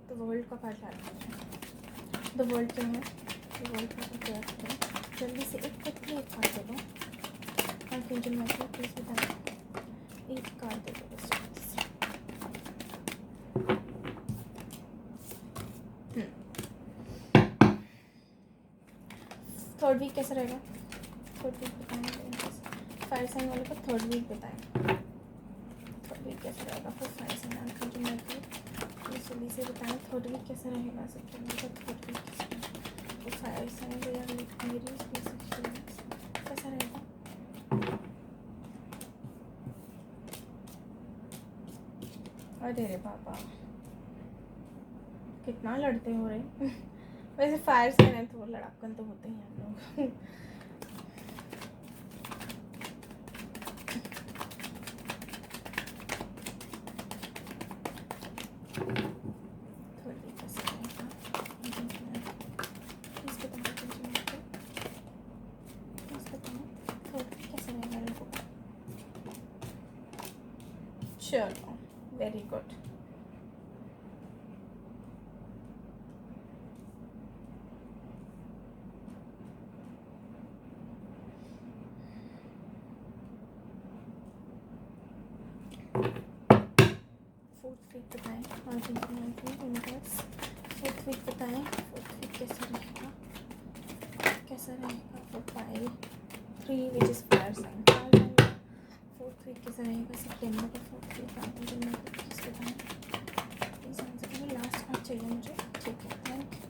द वर्ल्ड का कार्ड ला। द वर्ल्ड क्या है? द वर्ल्ड का क्या है? जल्दी से एक कार्ड दे दो। आर्कएंजल माइकल प्लीज बताएं, एक कार्ड दे दो बस जल्दी से। थर्ड वीक कैसा रहेगा? थर्ड वीक बताएं। फायर साइन वाले का थर्ड वीक बताएं। थर्ड वीक कैसा रहेगा फिर fire sign archangel Michael please जल्दी से बताएं। थर्ड वीक कैसा रहेगा सितंबर का? थर्ड वीक कैसा रहेगा तो फायर साइन कैसा रहेगा? अरे रे पापा, कितना लड़ते हो रहे। वैसे फायर साइन है तो लड़ाकन तो होते ही हम लोग। थोड़ी कैसे रहेगा? प्लीज बताओ थोड़ी कैसे रहेगा लोगों का? चलो, वेरी गुड। फोर्थ वीक बताएं। फोर्थ वीक बताएं। फोर्थ वीक कैसा रहेगा? कैसा रहेगा for fire 3 which is fire sign? Fourth week कैसा रहेगा सितंबर का? Fourth week archangel Michael please बताएं। प्लीज आंसर करें। लास्ट कार्ड चाहिए मुझे, ठीक है, थैंक यू।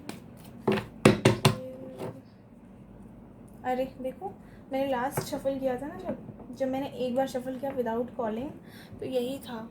अरे देखो, मैंने लास्ट शफल किया था ना, जब मैंने एक बार शफल किया विदाउट कॉलिंग, तो यही था।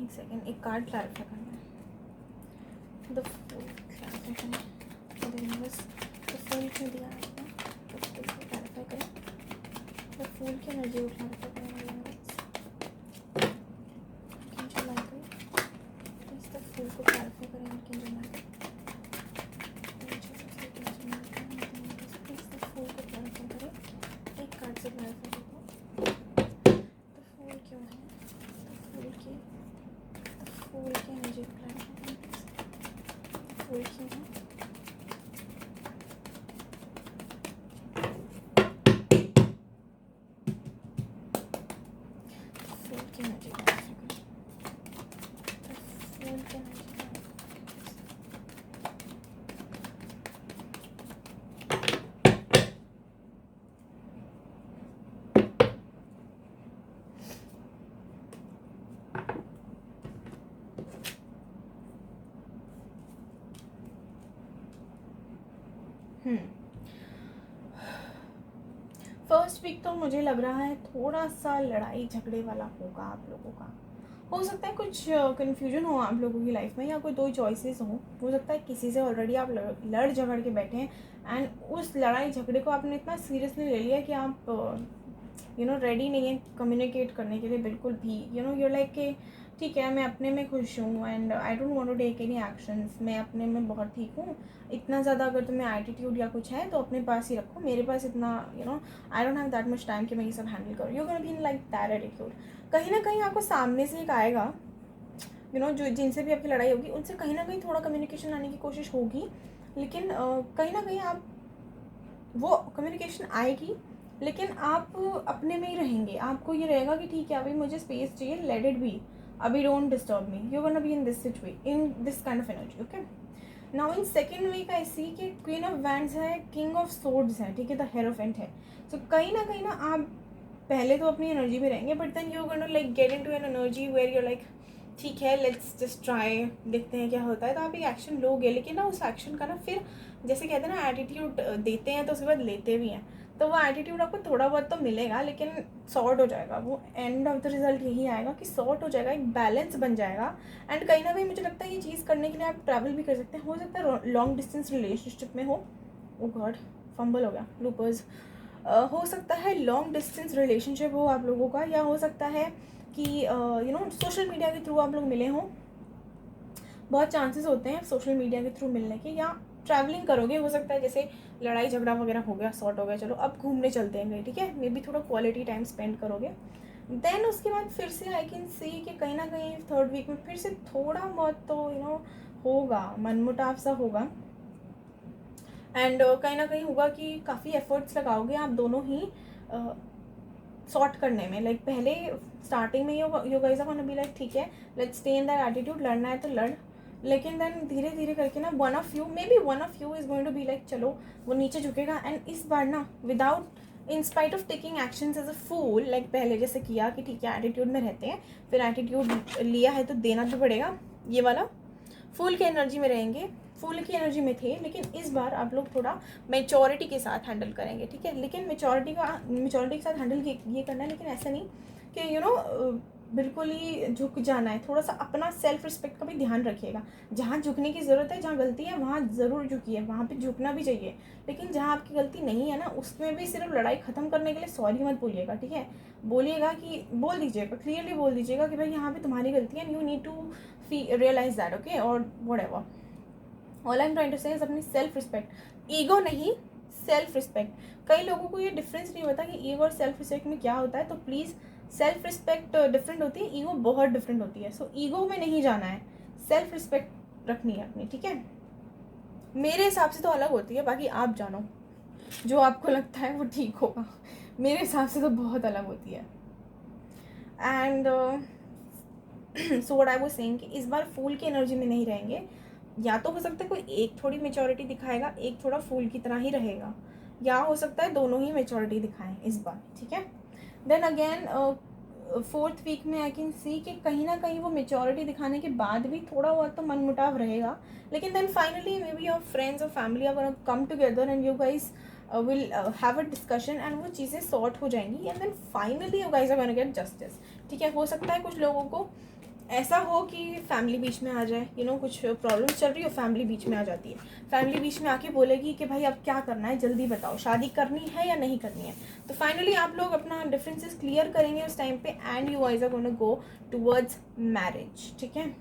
एक सेकेंड, एक कार्ड क्लैरिफाई करना है। द फूल क्लैरिफाई करना है, द फूल क्यों दिया आपने, तो इसको क्लैरिफाई करें, द फूल की एनर्जी को क्लैरिफाई करें। प्लीज द फूल को क्लैरिफाई करें, प्लीज द फूल को क्लैरिफाई करें, एक कार्ड से क्लैरिफाई करता हूँ। द फूल क्यों है, द फूल की एनर्जी को क्लैरिफाई करें, फूल क्यों है। फूल की एनर्जी क्लैरिफाई करें, फूल की एनर्जी। फर्स्ट वीक तो मुझे लग रहा है थोड़ा सा लड़ाई झगड़े वाला होगा आप लोगों का। हो सकता है कुछ कन्फ्यूजन हो आप लोगों की लाइफ में, या कोई दो चॉइसेस हो सकता है किसी से ऑलरेडी आप लड़ झगड़ के बैठे हैं एंड उस लड़ाई झगड़े को आपने इतना सीरियसली ले लिया कि आप रेडी नहीं है कम्युनिकेट करने के लिए बिल्कुल भी। यूर लाइक कि ठीक है मैं अपने में खुश हूँ and I don't want to take any actions, मैं अपने में बहुत ठीक हूँ। इतना ज़्यादा अगर तुम्हें एटीट्यूड या कुछ है तो अपने पास ही रखो, मेरे पास इतना I don't have that much time कि मैं ये सब हैंडल करूँ। You gonna be in like that attitude. कहीं ना कहीं आपको सामने से एक आएगा जो जिनसे भी आपकी लड़ाई होगी उनसे कहीं ना कहीं थोड़ा कम्युनिकेशन लाने की कोशिश होगी, लेकिन कहीं ना कहीं आप वो कम्युनिकेशन आएगी लेकिन आप अपने में ही रहेंगे। आपको ये रहेगा कि ठीक है अभी मुझे स्पेस चाहिए, लेट इट बी, अभी don't disturb me, you gonna be in this situation, in this kind of energy. Okay, now in second week I see कि क्वीन ऑफ वैंड्स है, किंग ऑफ सोर्ड्स है, ठीक है, the hierophant है। सो कहीं ना आप पहले तो अपनी एनर्जी में रहेंगे but then you gonna like get into an energy where you like ठीक है लेट्स जस्ट ट्राई, देखते हैं क्या होता है। तो आप एक एक्शन लोगे, लेकिन ना उस एक्शन का ना फिर जैसे कहते हैं ना एटीट्यूड देते हैं तो उसके बाद लेते भी हैं, तो वो एटीट्यूड आपको थोड़ा बहुत तो मिलेगा लेकिन सॉर्ट हो जाएगा। वो एंड ऑफ द रिजल्ट यही आएगा कि सॉर्ट हो जाएगा, एक बैलेंस बन जाएगा। एंड कहीं ना कहीं मुझे लगता है ये चीज़ करने के लिए आप ट्रैवल भी कर सकते हैं। हो सकता है लॉन्ग डिस्टेंस रिलेशनशिप में हो, ओ गॉड फंबल हो गया, लूपर्स। हो सकता है लॉन्ग डिस्टेंस रिलेशनशिप हो आप लोगों का, या हो सकता है कि सोशल मीडिया के थ्रू आप लोग मिले हों। बहुत चांसेस होते हैं सोशल मीडिया के थ्रू मिलने के, या ट्रैवलिंग करोगे, हो सकता है जैसे लड़ाई झगड़ा वगैरह हो गया, सॉर्ट हो गया, चलो अब घूमने चलते हैं, ठीक है, मे बी थोड़ा क्वालिटी टाइम स्पेंड करोगे। देन उसके बाद फिर से आई कैन सी कि कहीं ना कहीं थर्ड वीक में फिर से थोड़ा बहुत तो होगा, मनमुटाव सा होगा। एंड कहीं ना कहीं होगा कि काफ़ी एफर्ट्स लगाओगे आप दोनों ही सॉर्ट करने में। लाइक पहले स्टार्टिंग में you guys are gonna be like ठीक है let's stay in that attitude, लड़ना है तो लड़, लेकिन देन धीरे धीरे करके ना one of you is going to be like चलो वो नीचे झुकेगा। एंड इस बार ना without in spite of taking actions as a fool, like पहले जैसे किया कि ठीक है एटीट्यूड में रहते हैं, फिर एटीट्यूड लिया है तो देना तो पड़ेगा, ये वाला फूल की एनर्जी में रहेंगे, फूल की एनर्जी में थे। लेकिन इस बार आप लोग थोड़ा मेचोरिटी के साथ हैंडल करेंगे, ठीक है, लेकिन मेचोरिटी के साथ हैंडल ये करना है, लेकिन ऐसा नहीं कि बिल्कुल ही झुक जाना है। थोड़ा सा अपना सेल्फ रिस्पेक्ट का भी ध्यान रखिएगा। जहाँ झुकने की ज़रूरत है, जहाँ गलती है वहाँ ज़रूर झुकिए, वहाँ पे झुकना भी चाहिए। लेकिन जहाँ आपकी गलती नहीं है ना उसमें भी सिर्फ लड़ाई ख़त्म करने के लिए सॉरी मत बोलिएगा, ठीक है, बोलिएगा कि बोल दीजिएगा, क्लियरली बोल दीजिएगा कि भाई यहाँ पे तुम्हारी गलती है, you need to realize that, okay, और whatever. All I am trying to say अपनी सेल्फ रिस्पेक्ट, ईगो नहीं, सेल्फ रिस्पेक्ट। कई लोगों को ये डिफरेंस नहीं होता कि ईगो और सेल्फ रिस्पेक्ट में क्या होता है, तो प्लीज़ सेल्फ रिस्पेक्ट डिफरेंट होती है, ईगो बहुत डिफरेंट होती है। सो ईगो में नहीं जाना है, सेल्फ रिस्पेक्ट रखनी है अपनी, ठीक है। मेरे हिसाब से तो अलग होती है, बाकी आप जानो जो आपको लगता है वो ठीक होगा, मेरे हिसाब से तो बहुत अलग होती है। And so what I was saying कि इस बार फूल की एनर्जी में नहीं रहेंगे। या तो हो सकता है कोई एक थोड़ी मेचोरिटी दिखाएगा, एक थोड़ा फूल की तरह ही रहेगा, या हो सकता है दोनों ही मेचोरिटी दिखाएं इस बार, ठीक है। देन अगेन फोर्थ वीक में आई कैन सी कि कहीं ना कहीं वो मेचोरिटी दिखाने के बाद भी थोड़ा बहुत तो मनमुटाव रहेगा, लेकिन then finally may be your friends और family are gonna come together and you guys will have a discussion and वो चीज़ें सॉर्ट हो जाएंगी and then finally you guys are gonna get justice, ठीक है। हो सकता है कुछ लोगों को ऐसा हो कि फैमिली बीच में आ जाए, कुछ प्रॉब्लम चल रही हो, फैमिली बीच में आ जाती है, फैमिली बीच में आके बोलेगी कि भाई अब क्या करना है, जल्दी बताओ, शादी करनी है या नहीं करनी है। तो फाइनली आप लोग अपना डिफरेंसेस क्लियर करेंगे उस टाइम पे, and you guys are gonna go towards marriage, ठीक है।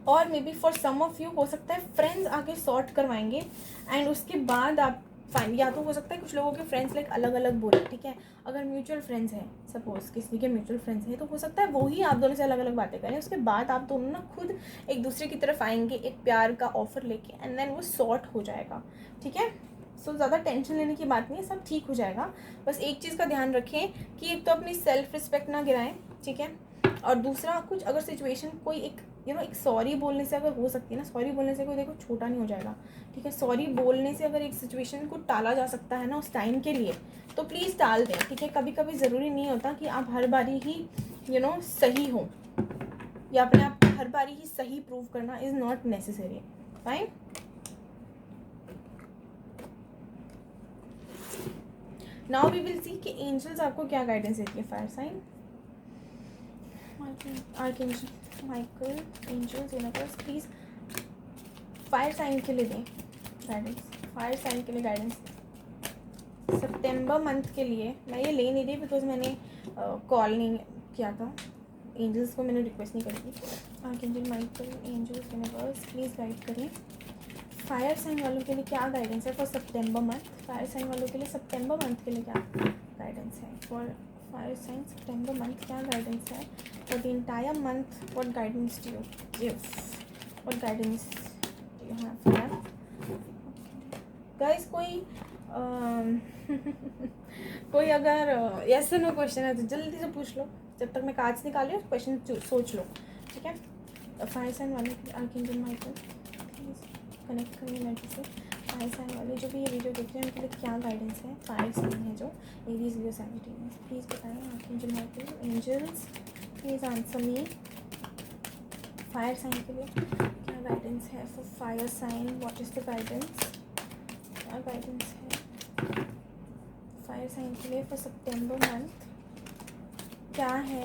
और maybe for some of you हो सकता है फ्रेंड्स आके सॉर्ट करवाएंगे, एंड उसके बाद आप फाइन, या तो हो सकता है कुछ लोगों के फ्रेंड्स लाइक अलग अलग बोले, ठीक है। अगर म्यूचुअल फ्रेंड्स हैं, सपोज किसी के म्यूचुअल फ्रेंड्स हैं, तो हो सकता है वो ही आप दोनों से अलग अलग बातें करें, उसके बाद आप दोनों ना खुद एक दूसरे की तरफ आएंगे एक प्यार का ऑफर लेके, एंड देन वो सॉर्ट हो जाएगा, ठीक है। सो ज़्यादा टेंशन लेने की बात नहीं है, सब ठीक हो जाएगा। बस एक चीज़ का ध्यान रखें कि एक तो अपनी सेल्फ रिस्पेक्ट ना गिराएं, ठीक है। और दूसरा, कुछ अगर सिचुएशन कोई एक एक सॉरी बोलने से अगर हो सकती है ना, सॉरी बोलने से कोई देखो छोटा नहीं हो जाएगा, ठीक है। सॉरी बोलने से अगर एक सिचुएशन को टाला जा सकता है ना उस टाइम के लिए, तो प्लीज़ टाल दें, ठीक है। कभी कभी ज़रूरी नहीं होता कि आप हर बारी ही सही हो, या अपने आप हर बारी ही सही प्रूव करना is not necessary, fine. Now we will see कि एंजल्स आपको क्या गाइडेंस देती है fire sign, archangel Michael, angels, universe, please fire sign के लिए दें गाइडेंस, फायर साइन के लिए गाइडेंस सितंबर मंथ के लिए। मैं ये ले नहीं रही बिकॉज मैंने कॉल नहीं किया था, एंजल्स को मैंने रिक्वेस्ट नहीं करी थी। Archangel Michael, angels, universe, please guide करें फायर साइन वालों के लिए क्या गाइडेंस है फॉर सितंबर मंथ। फायर साइन वालों के लिए सितंबर मंथ के लिए क्या गाइडेंस है फॉर फायर साइन सितंबर मंथ, क्या गाइडेंस है for the entire month, what guidance do you give, what guidance do you have for that guys. कोई कोई अगर यस नो क्वेश्चन है तो जल्दी से पूछ लो, जब तक मैं कार्ड्स निकाल रही हूँ क्वेश्चन सोच लो, ठीक है। फायर साइन वाले के लिए आर्कएंजल माइकल प्लीज़ कनेक्ट करिए मेरे से। फायर साइन वाले जो भी ये वीडियो देख रहे हैं उनके लिए क्या गाइडेंस है, फायर साइन है जो एरीज, लियो, सैजिटेरियस, प्लीज़ बताएं archangel Michael, angels please answer me. Fire sign के लिए क्या गाइडेंस है for fire sign, what is the guidance, क्या गाइडेंस है फायर साइन के लिए फॉर सितंबर मंथ, क्या है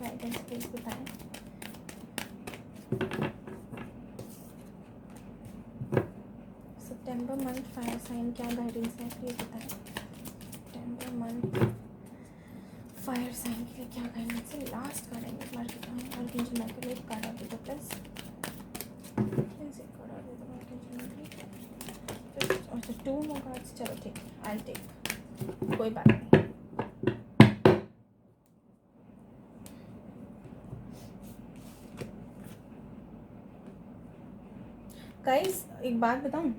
गाइडेंस, प्लीज़ बताएं। सितंबर मंथ फायर साइन क्या गाइडेंस है, प्लीज़ बताएं। सितंबर मंथ फायर साइन के लिए क्या गाइडेंस है, लास्ट कार्ड है मार्केट में, आर्कएंजल माइकल एक कार्ड आ देगा प्लस, प्लीज़ एक कार्ड आ देगा आर्कएंजल माइकल, अच्छा 2 more cards, चलो ठीक है, आई टेक, कोई बात नहीं। गाइस एक बात बताऊं,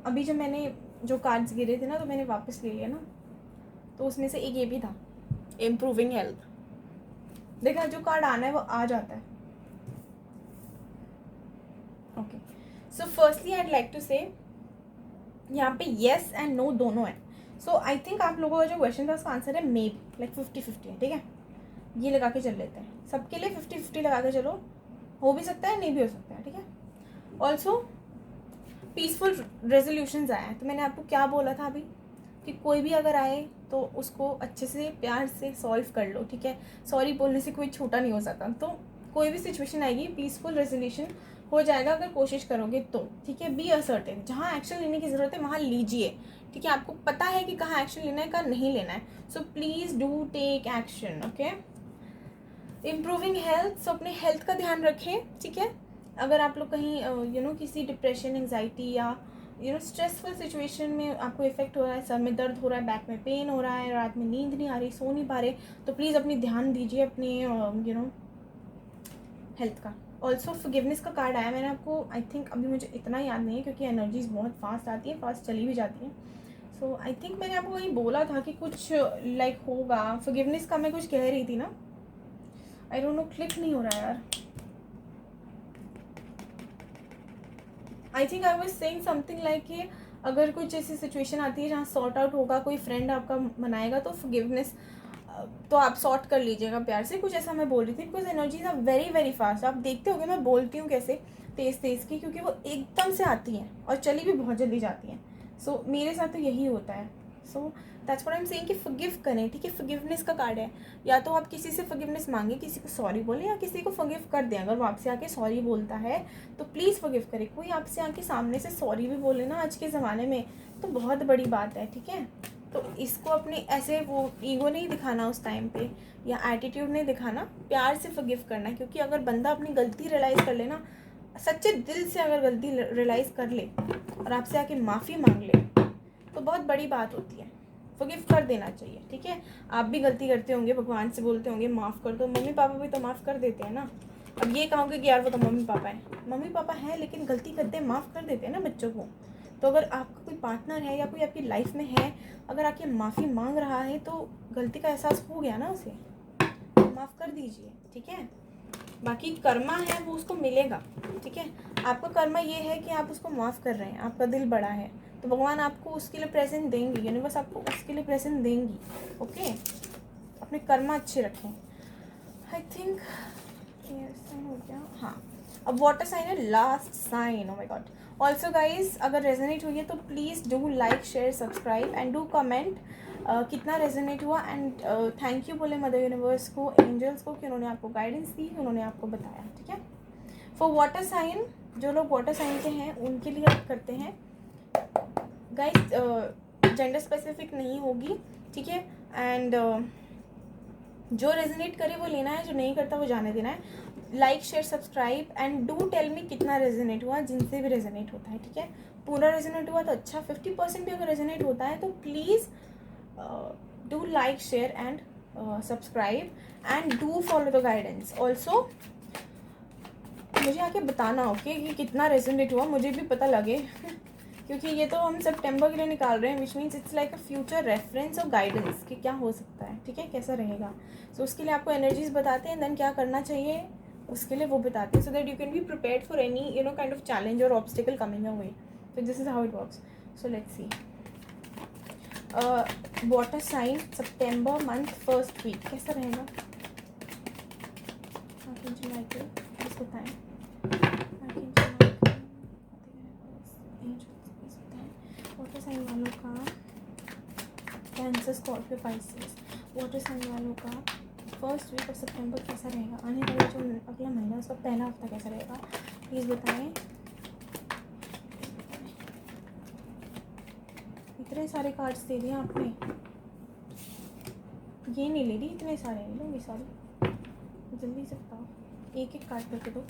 अभी जब मैंने जो कार्ड्स गिरे थे ना तो मैंने वापस ले लिया ना, तो उसमें से एक ये भी था, इम्प्रूविंग हेल्थ। देखा, जो कार्ड आना है वो आ जाता है। Okay, so firstly I like to say यहाँ पे येस एंड नो दोनों है। सो आई थिंक आप लोगों का जो क्वेश्चन था उसका आंसर है मे बी, लाइक 50-50 है, ठीक है। ये लगा के चल लेते हैं, सबके लिए 50-50 लगा के चलो, हो भी सकता है नहीं भी हो सकता है, ठीक है। ऑल्सो पीसफुल रेजोल्यूशंस आए हैं, तो मैंने आपको क्या बोला था अभी कि कोई भी अगर आए तो उसको अच्छे से प्यार से सॉल्व कर लो, ठीक है। सॉरी बोलने से कोई छोटा नहीं हो सकता, तो कोई भी सिचुएशन आएगी पीसफुल रेजोल्यूशन हो जाएगा अगर कोशिश करोगे तो, ठीक है। बी असर्टिव, जहाँ एक्शन लेने की ज़रूरत है वहाँ लीजिए, ठीक है। आपको पता है कि कहाँ एक्शन लेना है, कहाँ नहीं लेना है, so please do take action, okay. Improving health, so अपने हेल्थ का ध्यान रखें, ठीक है। अगर आप लोग कहीं किसी डिप्रेशन, एंजाइटी या स्ट्रेसफुल सिचुएशन में आपको इफेक्ट हो रहा है, सर में दर्द हो रहा है, बैक में पेन हो रहा है, रात में नींद नहीं आ रही, सो नहीं पा रहे, तो प्लीज़ अपनी ध्यान दीजिए अपने हेल्थ का। ऑल्सो फॉरगिवनेस का कार्ड आया, मैंने आपको आई थिंक अभी मुझे इतना याद नहीं है क्योंकि एनर्जीज बहुत फास्ट आती है, फास्ट चली भी जाती है। सो आई थिंक मैंने आपको वही बोला था कि कुछ लाइक होगा, फॉरगिवनेस का मैं कुछ कह रही थी ना, आई डोंट नो, क्लिक नहीं हो रहा है यार। I think I was saying something like कि अगर कुछ ऐसी सिचुएशन आती है जहाँ सॉर्ट आउट होगा, कोई फ्रेंड आपका मनाएगा तो फॉरगिवनेस तो आप सॉर्ट कर लीजिएगा प्यार से, कुछ ऐसा मैं बोल रही थी। Because energies are very very fast, आप देखते होगे मैं बोलती हूँ कैसे तेज़ तेज़ की, क्योंकि वो एकदम से आती हैं और चली भी बहुत जल्दी जाती हैं। सो मेरे साथ तो यही होता है। So that's what I am saying कि फॉरगिव करें, ठीक है। फॉरगिवनेस का कार्ड है, या तो आप किसी से फॉरगिवनेस मांगे, किसी को सॉरी बोले, या किसी को फॉरगिव कर दें। अगर वो आपसे आके सॉरी बोलता है तो प्लीज़ फॉरगिव करें। कोई आपसे आके सामने से सॉरी भी बोले ना आज के ज़माने में तो बहुत बड़ी बात है, ठीक है। तो इसको अपने ऐसे वो ईगो नहीं दिखाना उस टाइम पे, या एटीट्यूड नहीं दिखाना, प्यार से फॉरगिव करना। क्योंकि अगर बंदा अपनी गलती रियलाइज़ कर लेना, सच्चे दिल से अगर गलती रियलाइज़ कर ले और आपसे आके माफ़ी मांग ले तो बहुत बड़ी बात होती है। फॉरगिव कर देना चाहिए, ठीक है। आप भी गलती करते होंगे, भगवान से बोलते होंगे माफ़ कर दो, मम्मी पापा भी तो माफ़ कर देते हैं ना। अब ये कहोगे कि यार वो तो मम्मी पापा हैं, मम्मी पापा हैं लेकिन गलती करते हैं, माफ़ कर देते हैं ना बच्चों को। तो अगर आपका कोई पार्टनर है या कोई आपकी लाइफ में है, अगर आके माफ़ी मांग रहा है तो गलती का एहसास हो गया ना उसे, तो माफ़ कर दीजिए, ठीक है। बाकी कर्मा है वो उसको मिलेगा, ठीक है। आपका कर्मा ये है कि आप उसको माफ़ कर रहे हैं, आपका दिल बड़ा है, तो भगवान आपको उसके लिए प्रेजेंट देंगी, यूनिवर्स आपको उसके लिए प्रेजेंट देंगी, ओके। अपने कर्मा अच्छे रखें। आई थिंक एयर साइन हो गया, हाँ। अब वाटर साइन है last sign. Oh my god. Also guys, अगर रेजोनेट हुई है तो please do like, share, subscribe and do comment कितना रेजोनेट हुआ। एंड थैंक यू बोले मदर यूनिवर्स को, एंजल्स को, कि उन्होंने आपको गाइडेंस दी, उन्होंने आपको बताया, ठीक है। फॉर वाटर साइन, जो लोग वाटर साइन के हैं उनके लिए आप करते हैं गाइज, जेंडर स्पेसिफिक नहीं होगी, ठीक है। एंड जो रेजोनेट करे वो लेना है, जो नहीं करता वो जाने देना है। Like, share, subscribe and do tell me कितना रेजोनेट हुआ, जिनसे भी रेजोनेट होता है, ठीक है। पूरा रेजोनेट हुआ तो अच्छा, 50% भी अगर रेजोनेट होता है तो please do like, share and subscribe and do follow the guidance. Also मुझे आके बताना, ओके, कि कितना रेजोनेट हुआ, मुझे भी पता लगे क्योंकि ये तो हम सितंबर के लिए निकाल रहे हैं, which means it's like a future reference और गाइडेंस कि क्या हो सकता है, ठीक है, कैसा रहेगा। सो उसके लिए आपको एनर्जीज बताते हैं, देन क्या करना चाहिए उसके लिए वो बताते हैं, so that you can be prepared for any kind of challenge और obstacle coming your way. So this is how it works. So let's see. Water sign सितंबर मंथ फर्स्ट वीक कैसा रहेगा, बताएं। वाटर साइन वालों का cancer, Scorpio, Pisces, water sign वालों का first week of सितंबर कैसा रहेगा, आने वाला जो अगला महीना उसका पहला हफ्ता कैसा रहेगा, प्लीज़ बताएं। इतने सारे कार्ड्स दे दिए आपने, ये नहीं ले रही, इतने सारे नहीं लूँगी, सॉरी, जल्दी से बताओ, एक एक कार्ड करके दो।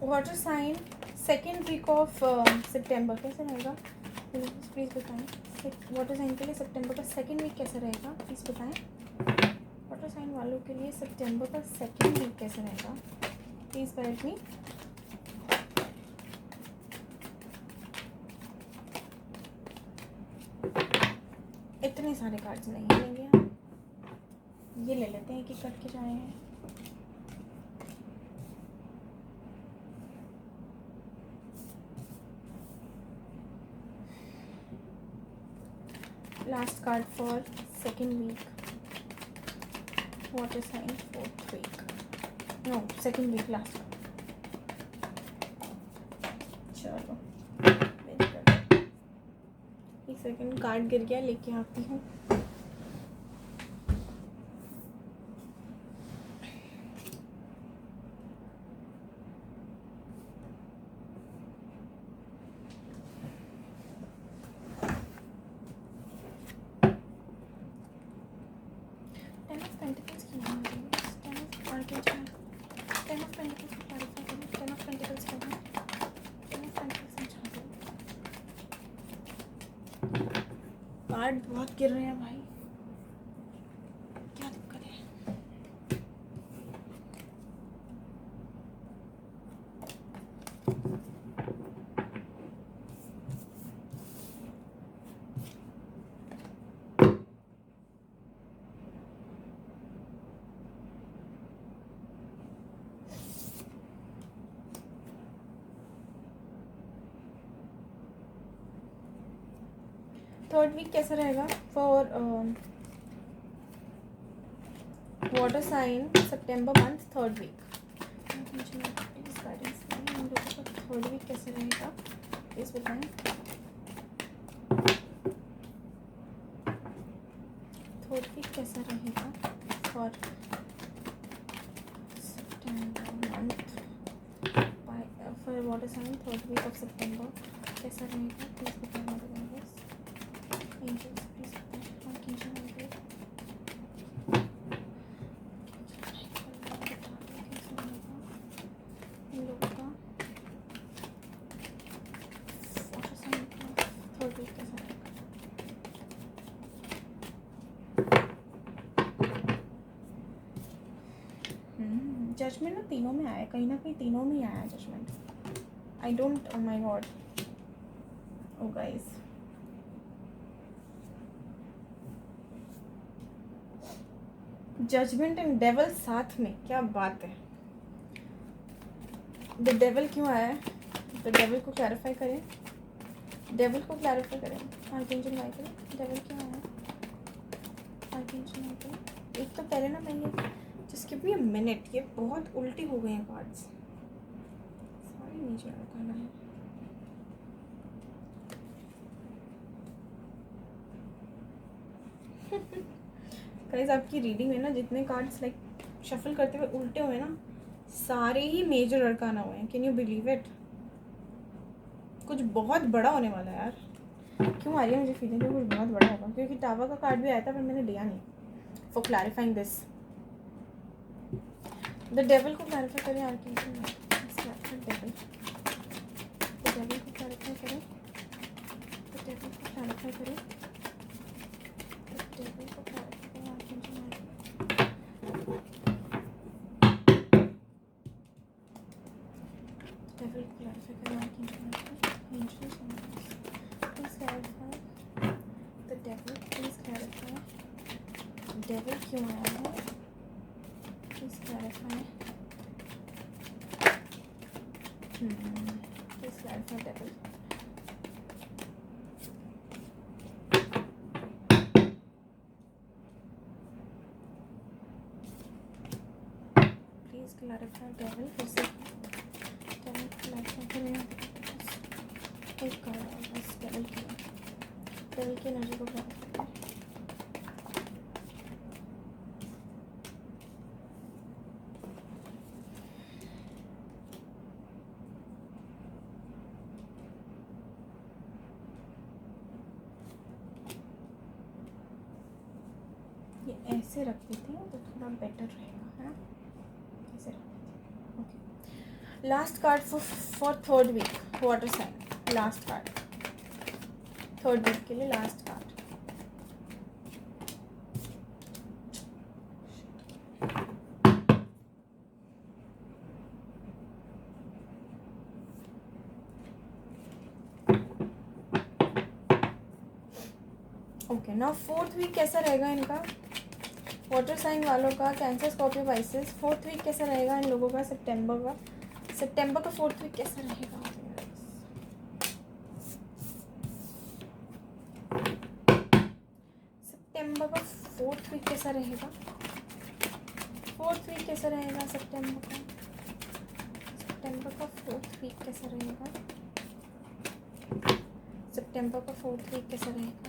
Water sign second week of सितंबर कैसा रहेगा, प्लीज़ बताएं। वाटर साइन के लिए सितंबर का सेकेंड वीक कैसा रहेगा, प्लीज़ बताएं। वाटर साइन वालों के लिए सितंबर का सेकेंड वीक कैसा रहेगा, प्लीज़ बेयर विद मी। इतने सारे कार्ड्स नहीं लेंगे हम, ये ले लेते हैं, एक एक करके जाए हैं। Last card for second week. Water sign fourth week. No, second week last card. Second, card गिर गया, लेके आती हूँ। टेन ऑफ पेंटिकल्स क्यों है? Ten of arcane, ten of pentacles को क्लैरिफाई करें। टेन ऑफ पेंटिकल्स क्या है? टेन ऑफ पेंटिकल्स समझा दो। कार्ड बहुत गिर रहे हैं भाई, क्या दिक्कत है? थर्ड वीक कैसा रहेगा फॉर वाटर साइन सितंबर month, third week? Third week कैसे रहेगा प्लीज बताएं। थर्ड वीक कैसा रहेगा फॉर सितंबर month for water sign, third week of सितंबर कैसा रहेगा प्लीज बताएं। एंजल्स प्लीज बताएं। और कीजिए इन लोगों का वाटर साइन का थर्ड वीक कैसा रहेगा? जजमेंट ना तीनों में आया, कहीं ना कहीं तीनों में आया judgement. I don't, oh my god, oh guys, judgement and devil साथ में, क्या बात है। द डेवल क्यों आया है? द डेवल को क्लैरिफाई करें, डेवल को क्लैरिफाई करें। आर्कएंजल माइकल, डेवल क्यों आया? आर्कएंजल माइकल, एक तो पहले ना मैं ये just give me a minute, ये बहुत उल्टी हो गए हैं कार्ड्स, सारे नीचे रखना है। गाइस आपकी रीडिंग में ना जितने कार्ड्स लाइक शफल करते हुए उल्टे हुए ना, सारे ही मेजर अरकाना हुए हैं। Can you believe it? कुछ बहुत बड़ा होने वाला है यार। क्यों आ रही है मुझे फीलिंग कि कुछ बहुत बड़ा होगा, क्योंकि टावर का कार्ड भी आया था पर मैंने लिया नहीं। For clarifying this, the devil को क्लैरिफाई करें। आर्कएंजल डेविल, द डेविल को क्लैरिफाई करें, द डेविल को क्लैरिफाई करें, द डेविल को क्लैरिफाई करें। आर्कएंजल डेविल को क्लैरिफाई करें। Archangel angels please clarify, the devil please clarify, devil क्यों आया है please clarify, please clarify devil. Please clarify devil, फिर से डेविल क्लैरिफाई करें। एक कार्ड है बस डेविल की, डेविल की एनर्जी को क्लैरिफाई करें। ये ऐसे रख देते हैं तो थोड़ा बेटर रहेगा, है ना? ऐसे रख देते हैं। Okay, last card for third week water sign, last card third week के लिए, last card. Okay, now fourth week कैसा रहेगा इनका, वाटर साइन वालों का, cancer Scorpio Pisces, fourth week कैसा रहेगा इन लोगों का सितंबर का? सितंबर का फोर्थ वीक कैसा रहेगा? सितंबर का फोर्थ वीक कैसा रहेगा? फोर्थ वीक कैसा रहेगा सितंबर का? सितंबर का फोर्थ वीक कैसा रहेगा? सितंबर का 4th वीक कैसा रहेगा?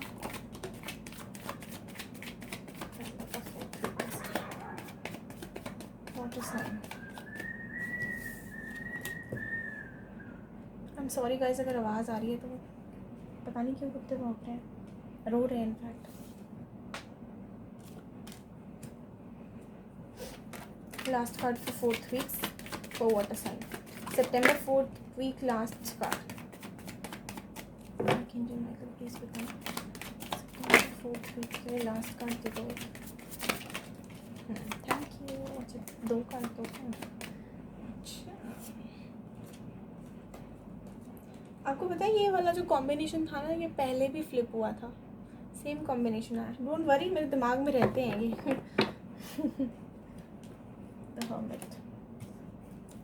सितंबर का 4th वीक कैसा? Water sign. I am sorry guys अगर आवाज़ आ रही है तो पता नहीं क्यों कुत्ते भौंक रहे हैं, रो रहे हैं in fact. Last card for 4th weeks for water sign. सितंबर 4th week last card. Please बताएं सितंबर 4th वीक के लिए लास्ट कार्ड दे दो। Thank you. अच्छा 2 कार्ड दो। अच्छा आपको पता है ये वाला जो कॉम्बिनेशन था ना, ये पहले भी फ्लिप हुआ था, सेम कॉम्बिनेशन आया। डोंट वरी, मेरे दिमाग में रहते हैं ये। The hermit.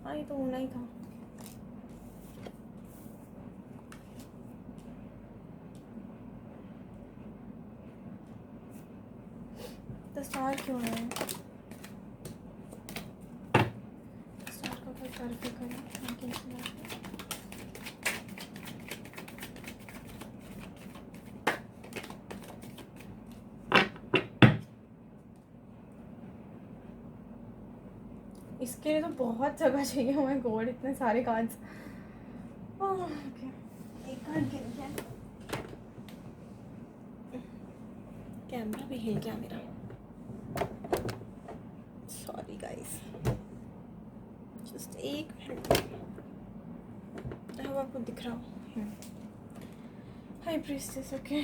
हाँ ये तो होना ही था। द स्टार क्यों है? स्टार का कोई क्लैरिफाई करें। इसके लिए तो बहुत जगह चाहिए। हमारे गॉड इतने सारे कार्ड्स। ओके एक कार्ड गिर गया। कैमरा भी हिल गया मेरा, सॉरी गाइस। जस्ट एक मिनट। अब आपको दिख रहा हूँ। High priestess. Okay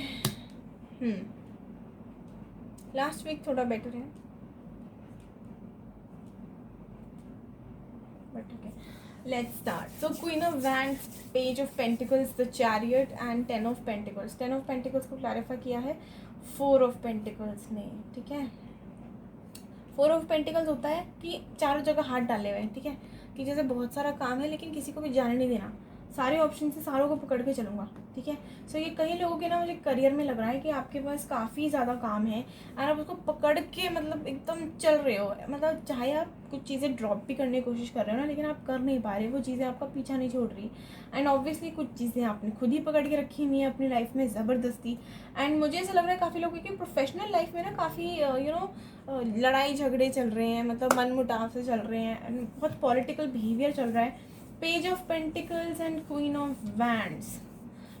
last week थोड़ा बेटर है but okay let's start. So queen of wands, page of pentacles, the chariot and 10 of pentacles. 10 of pentacles को क्लैरिफाई किया है 4 ऑफ पेंटिकल्स ने। ठीक है 4 ऑफ पेंटिकल्स होता है कि चारों जगह हाथ डाले हुए हैं। ठीक है कि जैसे बहुत सारा काम है लेकिन किसी को भी जाने नहीं देना, सारे ऑप्शन से सारों को पकड़ के चलूँगा। ठीक है सो ये कई लोगों के ना मुझे करियर में लग रहा है कि आपके पास काफ़ी ज़्यादा काम है और आप उसको पकड़ के मतलब एकदम चल रहे हो। मतलब चाहे आप कुछ चीज़ें ड्रॉप भी करने की कोशिश कर रहे हो ना, लेकिन आप कर नहीं पा रहे, वो चीज़ें आपका पीछा नहीं छोड़ रही। एंड ऑब्वियसली कुछ चीज़ें आपने खुद ही पकड़ के रखी हुई है अपनी लाइफ में ज़बरदस्ती। एंड मुझे ऐसा लग रहा है काफ़ी लोगों की प्रोफेशनल लाइफ में ना काफ़ी लड़ाई झगड़े चल रहे हैं, मतलब मन मुटाव से चल रहे हैं एंड बहुत पॉलिटिकल बिहेवियर चल रहा है। Page of pentacles and queen of wands,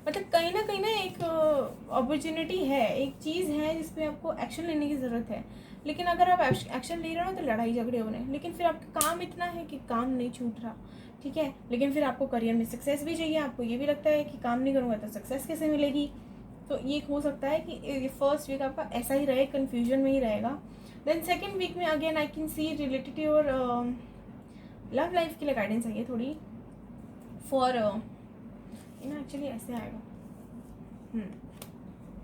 मतलब कहीं ना एक अपॉर्चुनिटी है, एक चीज़ है जिसपे आपको एक्शन लेने की ज़रूरत है। लेकिन अगर आप एक्शन ले रहे हो तो लड़ाई झगड़े हो रहे हैं, लेकिन फिर आपका काम इतना है कि काम नहीं छूट रहा। ठीक है लेकिन फिर आपको करियर में सक्सेस भी चाहिए। आपको ये भी लगता है कि काम नहीं करूँगा तो सक्सेस कैसे मिलेगी। तो ये हो सकता है कि ये फर्स्ट वीक आपका ऐसा ही रहे, कन्फ्यूजन में ही रहेगा। देन सेकेंड वीक में again I can see related to your love life के लिए गाइडेंस है ये थोड़ी फॉर एक्चुअली ऐसे आएगा।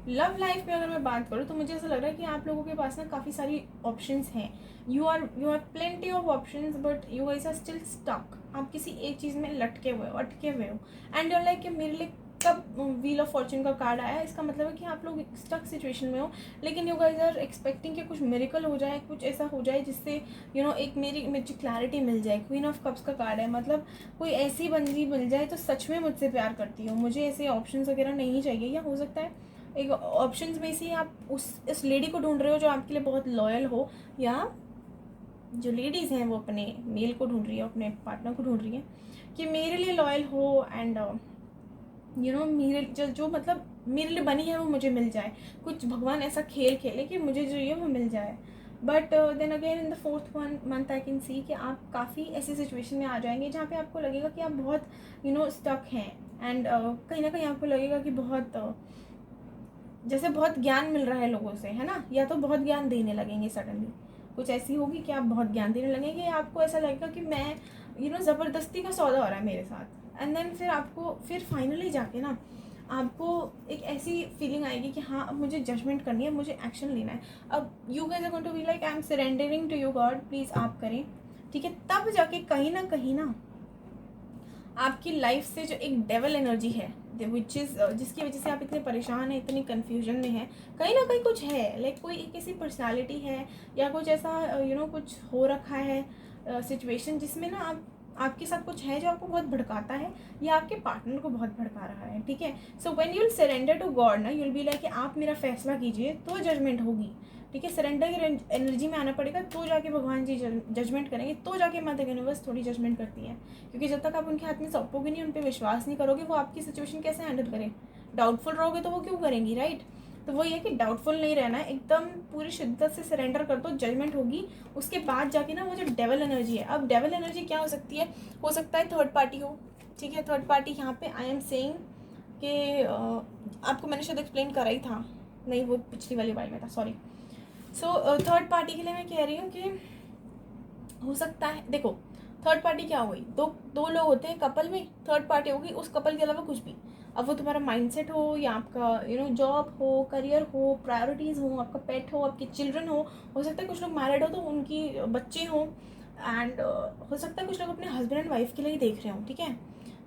लव लाइफ में अगर मैं बात करूँ तो मुझे ऐसा लग रहा है कि आप लोगों के पास ना काफ़ी सारी ऑप्शंस हैं। You have plenty of options but you guys are still stuck. आप किसी एक चीज़ में लटके हुए हो, अटके हुए हो। एंड यूर लाइक कि मेरे लिए कब व्हील ऑफ फॉर्चून का कार्ड आया, इसका मतलब है कि आप लोग स्टक सिचुएशन में हो, लेकिन यू गाइस आर एक्सपेक्टिंग कि कुछ मिरेकल हो जाए, कुछ ऐसा हो जाए जिससे एक मुझे क्लैरिटी मिल जाए। क्वीन ऑफ कप्स का कार्ड है, मतलब कोई ऐसी बंदी मिल जाए तो सच में मुझसे प्यार करती हो। मुझे ऐसे ऑप्शंस वगैरह नहीं चाहिए, या हो सकता है एक ऑप्शंस में से आप उस लेडी को ढूंढ रहे हो जो आपके लिए बहुत लॉयल हो, या जो लेडीज़ हैं वो अपने मेल को ढूंढ रही है, अपने पार्टनर को ढूंढ रही है कि मेरे लिए लॉयल हो एंड मेरे जो मतलब मेरे लिए बनी है वो मुझे मिल जाए। कुछ भगवान ऐसा खेल खेले कि मुझे जो चाहिए वो मिल जाए। But then again in the 4th month I can see कि आप काफ़ी ऐसी सिचुएशन में आ जाएंगे जहाँ पे आपको लगेगा कि आप बहुत स्टक हैं। एंड कहीं ना कहीं आपको लगेगा कि बहुत जैसे बहुत ज्ञान मिल रहा है लोगों से, है ना, या तो बहुत ज्ञान देने लगेंगे। सडनली कुछ ऐसी होगी कि आप बहुत ज्ञान देने लगेंगे, आपको ऐसा लगेगा कि मैं ज़बरदस्ती का सौदा हो रहा है मेरे साथ। एंड देन फिर फाइनली जाके ना आपको एक ऐसी फीलिंग आएगी कि हाँ अब मुझे जजमेंट करनी है, मुझे एक्शन लेना है। अब you guys are going to be like I am surrendering to you god, please आप करें। ठीक है तब जाके कहीं ना आपकी लाइफ से जो एक डेवल एनर्जी है विच इज़ जिसकी वजह से आप इतने परेशान हैं, इतनी कन्फ्यूजन में हैं, कहीं ना कहीं कुछ है, लाइक कोई एक ऐसी पर्सनालिटी है या कुछ ऐसा कुछ हो रखा है सिचुएशन जिसमें ना आप आपके साथ कुछ है जो आपको बहुत भड़काता है या आपके पार्टनर को बहुत भड़का रहा है, ठीक है। So when you will surrender to god ना, यू विल बी लाइक कि आप मेरा फैसला कीजिए, तो जजमेंट होगी, ठीक है। सरेंडर की एनर्जी में आना पड़ेगा, तो जाके भगवान जी जजमेंट करेंगे, तो जाके मदर यूनिवर्स थोड़ी जजमेंट करती है। क्योंकि जब तक आप उनके हाथ में सौंपोगे नहीं, उन पर विश्वास नहीं करोगे, वो आपकी सिचुएशन कैसे हैंडल करें। डाउटफुल रहोगे तो वो क्यों करेंगी, राइट। तो वो ये कि डाउटफुल नहीं रहना है, एकदम पूरी शिद्दत से सरेंडर कर दो, जजमेंट होगी। उसके बाद जाके ना वो जो डेवल एनर्जी है, अब डेवल एनर्जी क्या हो सकती है, हो सकता है थर्ड पार्टी हो, ठीक है। थर्ड पार्टी यहाँ पे आई एम सेइंग कि आपको मैंने शायद एक्सप्लेन करा ही था, नहीं वो पिछली वाली बार में था, सॉरी। सो थर्ड पार्टी के लिए मैं कह रही हूँ कि हो सकता है, देखो थर्ड पार्टी क्या हो गई, दो लोग होते हैं कपल में, थर्ड पार्टी होगी उस कपल के अलावा कुछ भी। अब वो तुम्हारा माइंडसेट हो या आपका जॉब हो, करियर हो, प्रायोरिटीज़ हो, आपका पेट हो, आपके चिल्ड्रन हो सकता है कुछ लोग मैरिड हो तो उनकी बच्चे हों, एंड हो सकता है कुछ लोग अपने हस्बैंड एंड वाइफ के लिए ही देख रहे हो, ठीक है,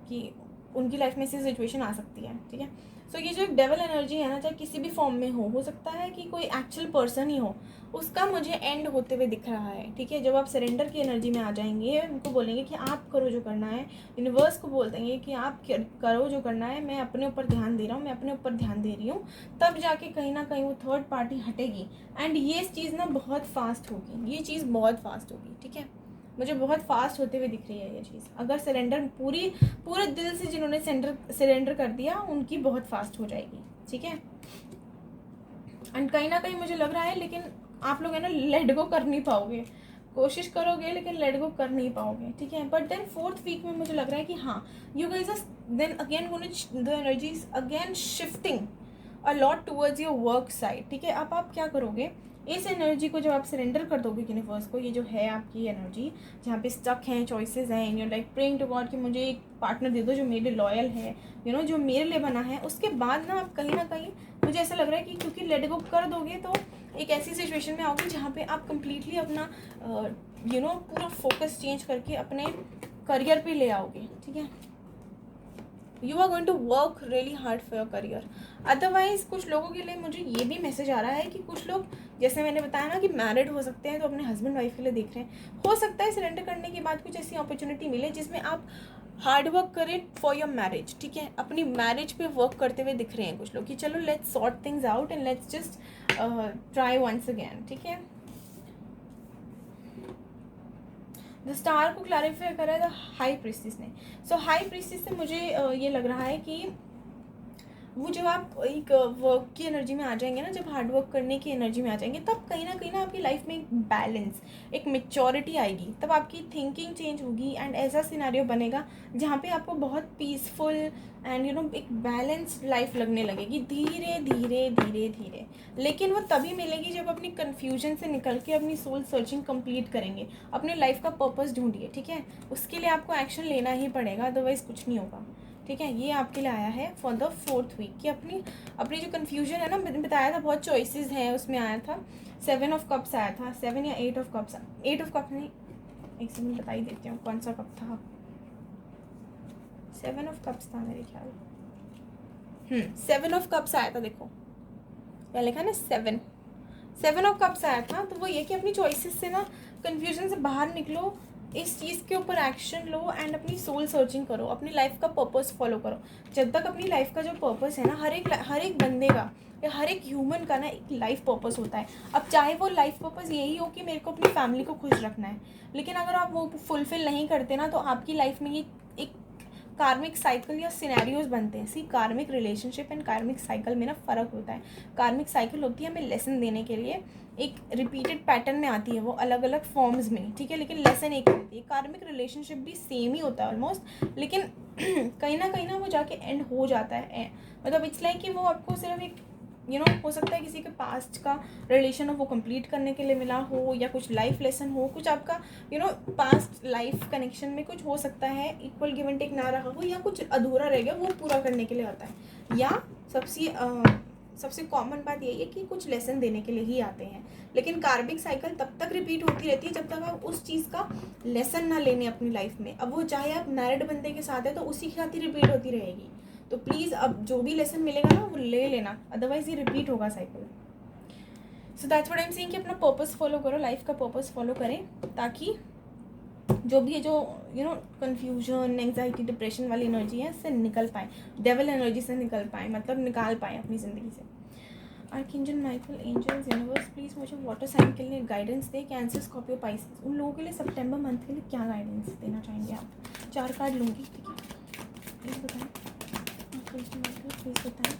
कि उनकी लाइफ में ऐसी सिचुएशन आ सकती है, ठीक है। सो ये जो एक डेवल एनर्जी है ना, चाहे किसी भी फॉर्म में हो सकता है कि कोई एक्चुअल पर्सन ही हो, उसका मुझे एंड होते हुए दिख रहा है, ठीक है। जब आप सरेंडर की एनर्जी में आ जाएंगे, उनको बोलेंगे कि आप करो जो करना है, यूनिवर्स को बोल देंगे कि आप करो जो करना है, मैं अपने ऊपर ध्यान दे रहा हूँ, मैं अपने ऊपर ध्यान दे रही हूँ, तब जाके कहीं ना कहीं वो थर्ड पार्टी हटेगी। एंड ये चीज़ ना बहुत फास्ट होगी, ये चीज़ बहुत फास्ट होगी, ठीक है। मुझे बहुत फास्ट होते हुए दिख रही है ये चीज़। अगर सरेंडर पूरे दिल से जिन्होंने सरेंडर कर दिया, उनकी बहुत फास्ट हो जाएगी, ठीक है। एंड कहीं ना कहीं मुझे लग रहा है, लेकिन आप लोग है ना लेट गो कर नहीं पाओगे, कोशिश करोगे लेकिन लेट गो कर नहीं पाओगे, ठीक है। बट देन फोर्थ वीक में मुझे लग रहा है कि हाँ, you guys are then again gonna the energies again shifting a lot towards your work side, ठीक है। अब आप क्या करोगे, इस एनर्जी को जब आप सरेंडर कर दोगे यूनिवर्स को, ये जो है आपकी एनर्जी जहाँ पे स्टक हैं, चॉइसेस हैं, you're like praying to god कि मुझे एक पार्टनर दे दो जो मेरे लिए लॉयल है, जो मेरे लिए बना है, उसके बाद ना आप कहीं ना कहीं मुझे ऐसा लग रहा है कि क्योंकि लेट गो कर दोगे तो एक ऐसी सिचुएशन में आओगे जहाँ पे आप कंप्लीटली अपना पूरा फोकस चेंज करके अपने करियर पे ले आओगे, ठीक है। You are going to work really hard for your career. Otherwise कुछ लोगों के लिए मुझे ये भी मैसेज आ रहा है कि कुछ लोग, जैसे मैंने बताया ना कि मैरिड हो सकते हैं तो अपने हस्बैंड वाइफ के लिए देख रहे हैं, हो सकता है सरेंडर करने के बाद कुछ ऐसी अपॉर्चुनिटी मिले जिसमें आप हार्ड वर्क करें फॉर योर मैरिज, ठीक है। अपनी मैरिज पे वर्क करते हुए दिख रहे हैं कुछ लोग कि चलो let's sort things out and let's just try once again, ठीक है। द स्टार को क्लैरिफाई करा है द हाई प्रीस्टिस ने। सो हाई प्रीस्टिस से मुझे ये लग रहा है कि वो जब आप एक वर्क की एनर्जी में आ जाएंगे ना, जब हार्ड वर्क करने की एनर्जी में आ जाएंगे, तब कहीं ना आपकी लाइफ में एक बैलेंस, एक मेच्योरिटी आएगी, तब आपकी थिंकिंग चेंज होगी एंड ऐसा सिनेरियो बनेगा जहाँ पे आपको बहुत पीसफुल एंड एक बैलेंस लाइफ लगने लगेगी, धीरे धीरे धीरे धीरे। लेकिन वो तभी मिलेगी जब अपनी कन्फ्यूजन से निकल के अपनी सोल सर्चिंग कंप्लीट करेंगे, अपने लाइफ का पर्पस ढूंढिए, ठीक है। उसके लिए आपको एक्शन लेना ही पड़ेगा, अदरवाइज कुछ नहीं होगा, ठीक है। ये आपके लिए आया है फॉर द फोर्थ वीक कि अपनी जो कन्फ्यूजन है ना, मैंने बताया था बहुत चॉइसेस हैं, उसमें आया था 7 ऑफ कप्स आया था, 7 या 8 ऑफ कप्स, 8 ऑफ कप्स नहीं, एक सेकंड बता ही देती हूँ कौन सा कप था, 7 ऑफ कप्स था मेरे ख्याल, 7 ऑफ कप्स आया था, देखो क्या लिखा ना, 7 ऑफ कप्स आया था। तो वो ये कि अपनी चॉइसेस से ना कन्फ्यूजन से बाहर निकलो, इस चीज़ के ऊपर एक्शन लो एंड अपनी सोल सर्चिंग करो, अपनी लाइफ का पर्पस फॉलो करो। जब तक अपनी लाइफ का जो पर्पस है ना, हर एक बंदे का या हर एक ह्यूमन का ना एक लाइफ पर्पस होता है। अब चाहे वो लाइफ पर्पस यही हो कि मेरे को अपनी फैमिली को खुश रखना है, लेकिन अगर आप वो फुलफिल नहीं करते ना, तो आपकी लाइफ में ये एक कार्मिक साइकिल या सिनेरियोज बनते हैं। सी कार्मिक रिलेशनशिप एंड कार्मिक साइकिल में ना फ़र्क होता है। कार्मिक साइकिल होती है हमें लेसन देने के लिए, एक रिपीटेड पैटर्न में आती है वो अलग अलग फॉर्म्स में, ठीक है, लेकिन लेसन एक होती है। कार्मिक रिलेशनशिप भी सेम ही होता है ऑलमोस्ट, लेकिन कहीं ना वो जाके एंड हो जाता है। मतलब इट्स लाइक कि वो आपको सिर्फ एक हो सकता है किसी के पास्ट का रिलेशन हो, वो कंप्लीट करने के लिए मिला हो, या कुछ लाइफ लेसन हो, कुछ आपका पास्ट लाइफ कनेक्शन में कुछ हो सकता है, इक्वल गिव एंड टेक ना रहा हो, या कुछ अधूरा रह गया, वो पूरा करने के लिए आता है। या सबसे कॉमन बात यही है कि कुछ लेसन देने के लिए ही आते हैं। लेकिन कार्मिक साइकिल तब तक रिपीट होती रहती है जब तक आप उस चीज़ का लेसन ना लेने अपनी लाइफ में। अब वो चाहे आप मैरिड बंदे के साथ है तो उसी के साथ ही रिपीट होती रहेगी। तो प्लीज़ अब जो भी लेसन मिलेगा ना वो ले लेना, अदरवाइज ये रिपीट होगा cycle. So that's what I am saying कि अपना पर्पस फॉलो करो, लाइफ का पर्पस फॉलो करें, ताकि जो भी है, जो कन्फ्यूजन, एंग्जाइटी, डिप्रेशन वाली एनर्जी है, इससे निकल पाए, डेविल एनर्जी से निकल पाए, मतलब निकाल पाए अपनी ज़िंदगी से। Archangel Michael, angels, universe, please मुझे वाटर साइन के लिए गाइडेंस दे। कैंसर, स्कॉर्पियो, पाइसेस, उन लोगों के लिए सितंबर मंथ के लिए क्या गाइडेंस देना चाहेंगे आप? 4 कार्ड लूँगी, ठीक है, प्लीज़ बताएं। आर्कएंजल माइकल प्लीज़ बताएं।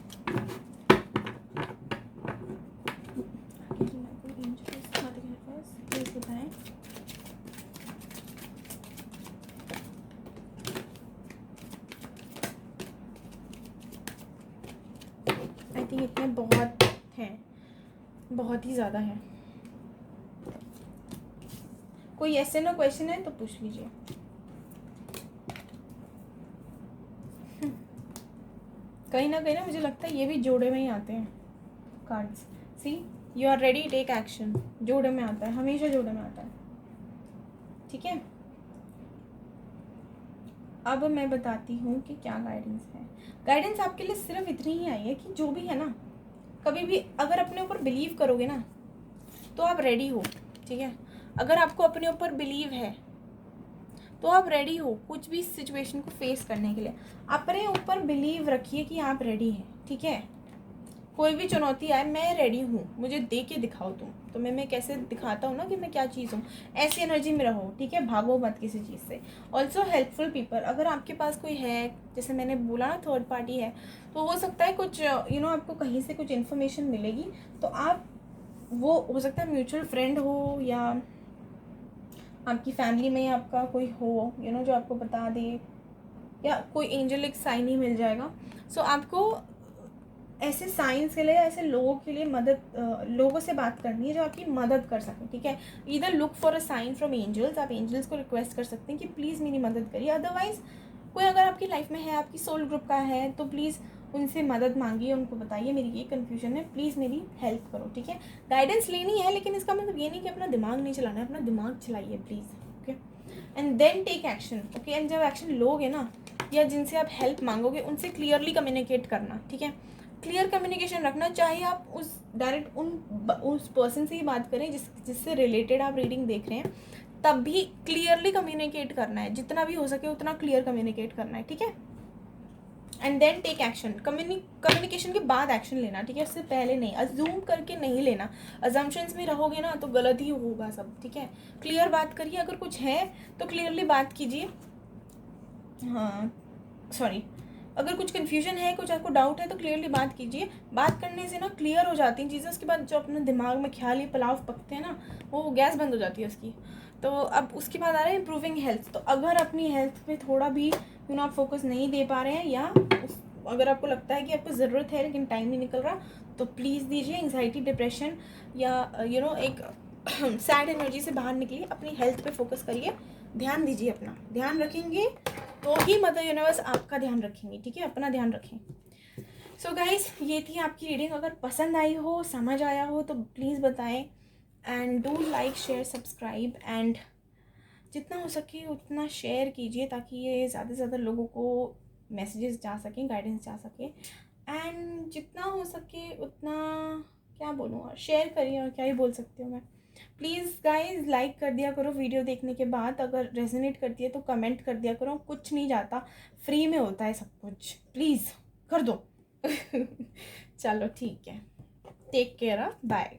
Archangel Michael, angels, mother universe please बताएं। आई थिंक इतने बहुत हैं, बहुत ही ज़्यादा है। कोई ऐसे ना क्वेश्चन है तो पूछ लीजिए। कहीं ना मुझे लगता है ये भी जोड़े में ही आते हैं cards. See, you are ready, take action, जोड़े में आता है, हमेशा जोड़े में आता है, ठीक है। अब मैं बताती हूँ कि क्या गाइडेंस है। गाइडेंस आपके लिए सिर्फ इतनी ही आई है कि जो भी है ना, कभी भी अगर अपने ऊपर बिलीव करोगे ना तो आप रेडी हो, ठीक है। अगर आपको अपने ऊपर बिलीव है तो आप रेडी हो कुछ भी सिचुएशन को फेस करने के लिए। अपने ऊपर बिलीव रखिए कि आप रेडी हैं, ठीक है। कोई भी चुनौती आए, मैं रेडी हूँ, मुझे दे के दिखाओ तुम, तो मैं कैसे दिखाता हूँ ना कि मैं क्या चीज़ हूँ, ऐसी एनर्जी में रहो, ठीक है। भागो मत किसी चीज़ से। ऑल्सो हेल्पफुल पीपल, अगर आपके पास कोई है, जैसे मैंने बोला ना थर्ड पार्टी है, तो हो सकता है कुछ आपको कहीं से कुछ इन्फॉर्मेशन मिलेगी, तो आप, वो हो सकता है म्यूचुअल फ्रेंड हो या आपकी फैमिली में आपका कोई हो जो आपको बता दे, या कोई एंजलिक साइन ही मिल जाएगा। सो आपको ऐसे साइंस के लिए, ऐसे लोगों के लिए लोगों से बात करनी है जो आपकी मदद कर सकें, ठीक है। इधर look for a sign from angels, आप एंजल्स को रिक्वेस्ट कर सकते हैं कि प्लीज़ मेरी मदद करिए। अदरवाइज कोई अगर आपकी लाइफ में है, आपकी सोल ग्रुप का है, तो प्लीज़ उनसे मदद मांगिए, उनको बताइए मेरी ये कन्फ्यूजन है, प्लीज़ मेरी हेल्प करो, ठीक है। गाइडेंस लेनी है, लेकिन इसका मतलब ये नहीं कि अपना दिमाग नहीं चलाना है, अपना दिमाग चलाइए please, okay. And then take action, okay. And जब एक्शन लोगे ना, या जिनसे आप हेल्प मांगोगे उनसे क्लियरली कम्युनिकेट करना, ठीक है। क्लियर कम्युनिकेशन रखना, चाहे आप उस पर्सन से ही बात करें जिससे रिलेटेड आप रीडिंग देख रहे हैं, तब भी क्लियरली कम्युनिकेट करना है, जितना भी हो सके उतना क्लियर कम्युनिकेट करना है, ठीक है। And then take action, communication के बाद एक्शन लेना, ठीक है, उससे पहले नहीं, अज्यूम करके नहीं लेना। अजम्पशंस में रहोगे ना तो गलत ही होगा सब, ठीक है। क्लियर बात करिए, अगर कुछ है तो क्लियरली बात कीजिए। हाँ, सॉरी, अगर कुछ कन्फ्यूजन है, कुछ आपको डाउट है, तो क्लियरली बात कीजिए। बात करने से ना क्लियर हो जाती हैं चीज़ें, उसके बाद जो अपने दिमाग में ख्याल, ये पुलाव पकते हैं ना, वो गैस बंद हो जाती है उसकी। तो अब उसके बाद आ रहा है इम्प्रूविंग हेल्थ। तो अगर अपनी हेल्थ पे थोड़ा भी आप फोकस नहीं दे पा रहे हैं, या अगर आपको लगता है कि आपको ज़रूरत है लेकिन टाइम नहीं निकल रहा, तो प्लीज़ दीजिए। एंग्जाइटी, डिप्रेशन या एक सैड एनर्जी से बाहर निकलिए, अपनी हेल्थ पे फोकस करिए, ध्यान दीजिए, अपना ध्यान रखेंगे तो ही मदर यूनिवर्स आपका ध्यान रखेंगे, ठीक है। अपना ध्यान रखें। सो गाइस, ये थी आपकी रीडिंग। अगर पसंद आई हो, समझ आया हो, तो प्लीज़ बताएं। And do like, share, subscribe, and जितना हो सके उतना शेयर कीजिए, ताकि ये ज़्यादा से ज़्यादा लोगों को मैसेजेस जा सकें, गाइडेंस जा सके। एंड जितना हो सके उतना, क्या बोलूँ, और शेयर करिए, और क्या ही बोल सकती हूँ मैं। प्लीज़ गाइज, लाइक कर दिया करो वीडियो देखने के बाद, अगर रेजोनेट करती है तो कमेंट कर दिया करो, कुछ नहीं जाता, फ्री में होता है सब कुछ, प्लीज़ कर दो। चलो ठीक है, टेक केयर, बाय।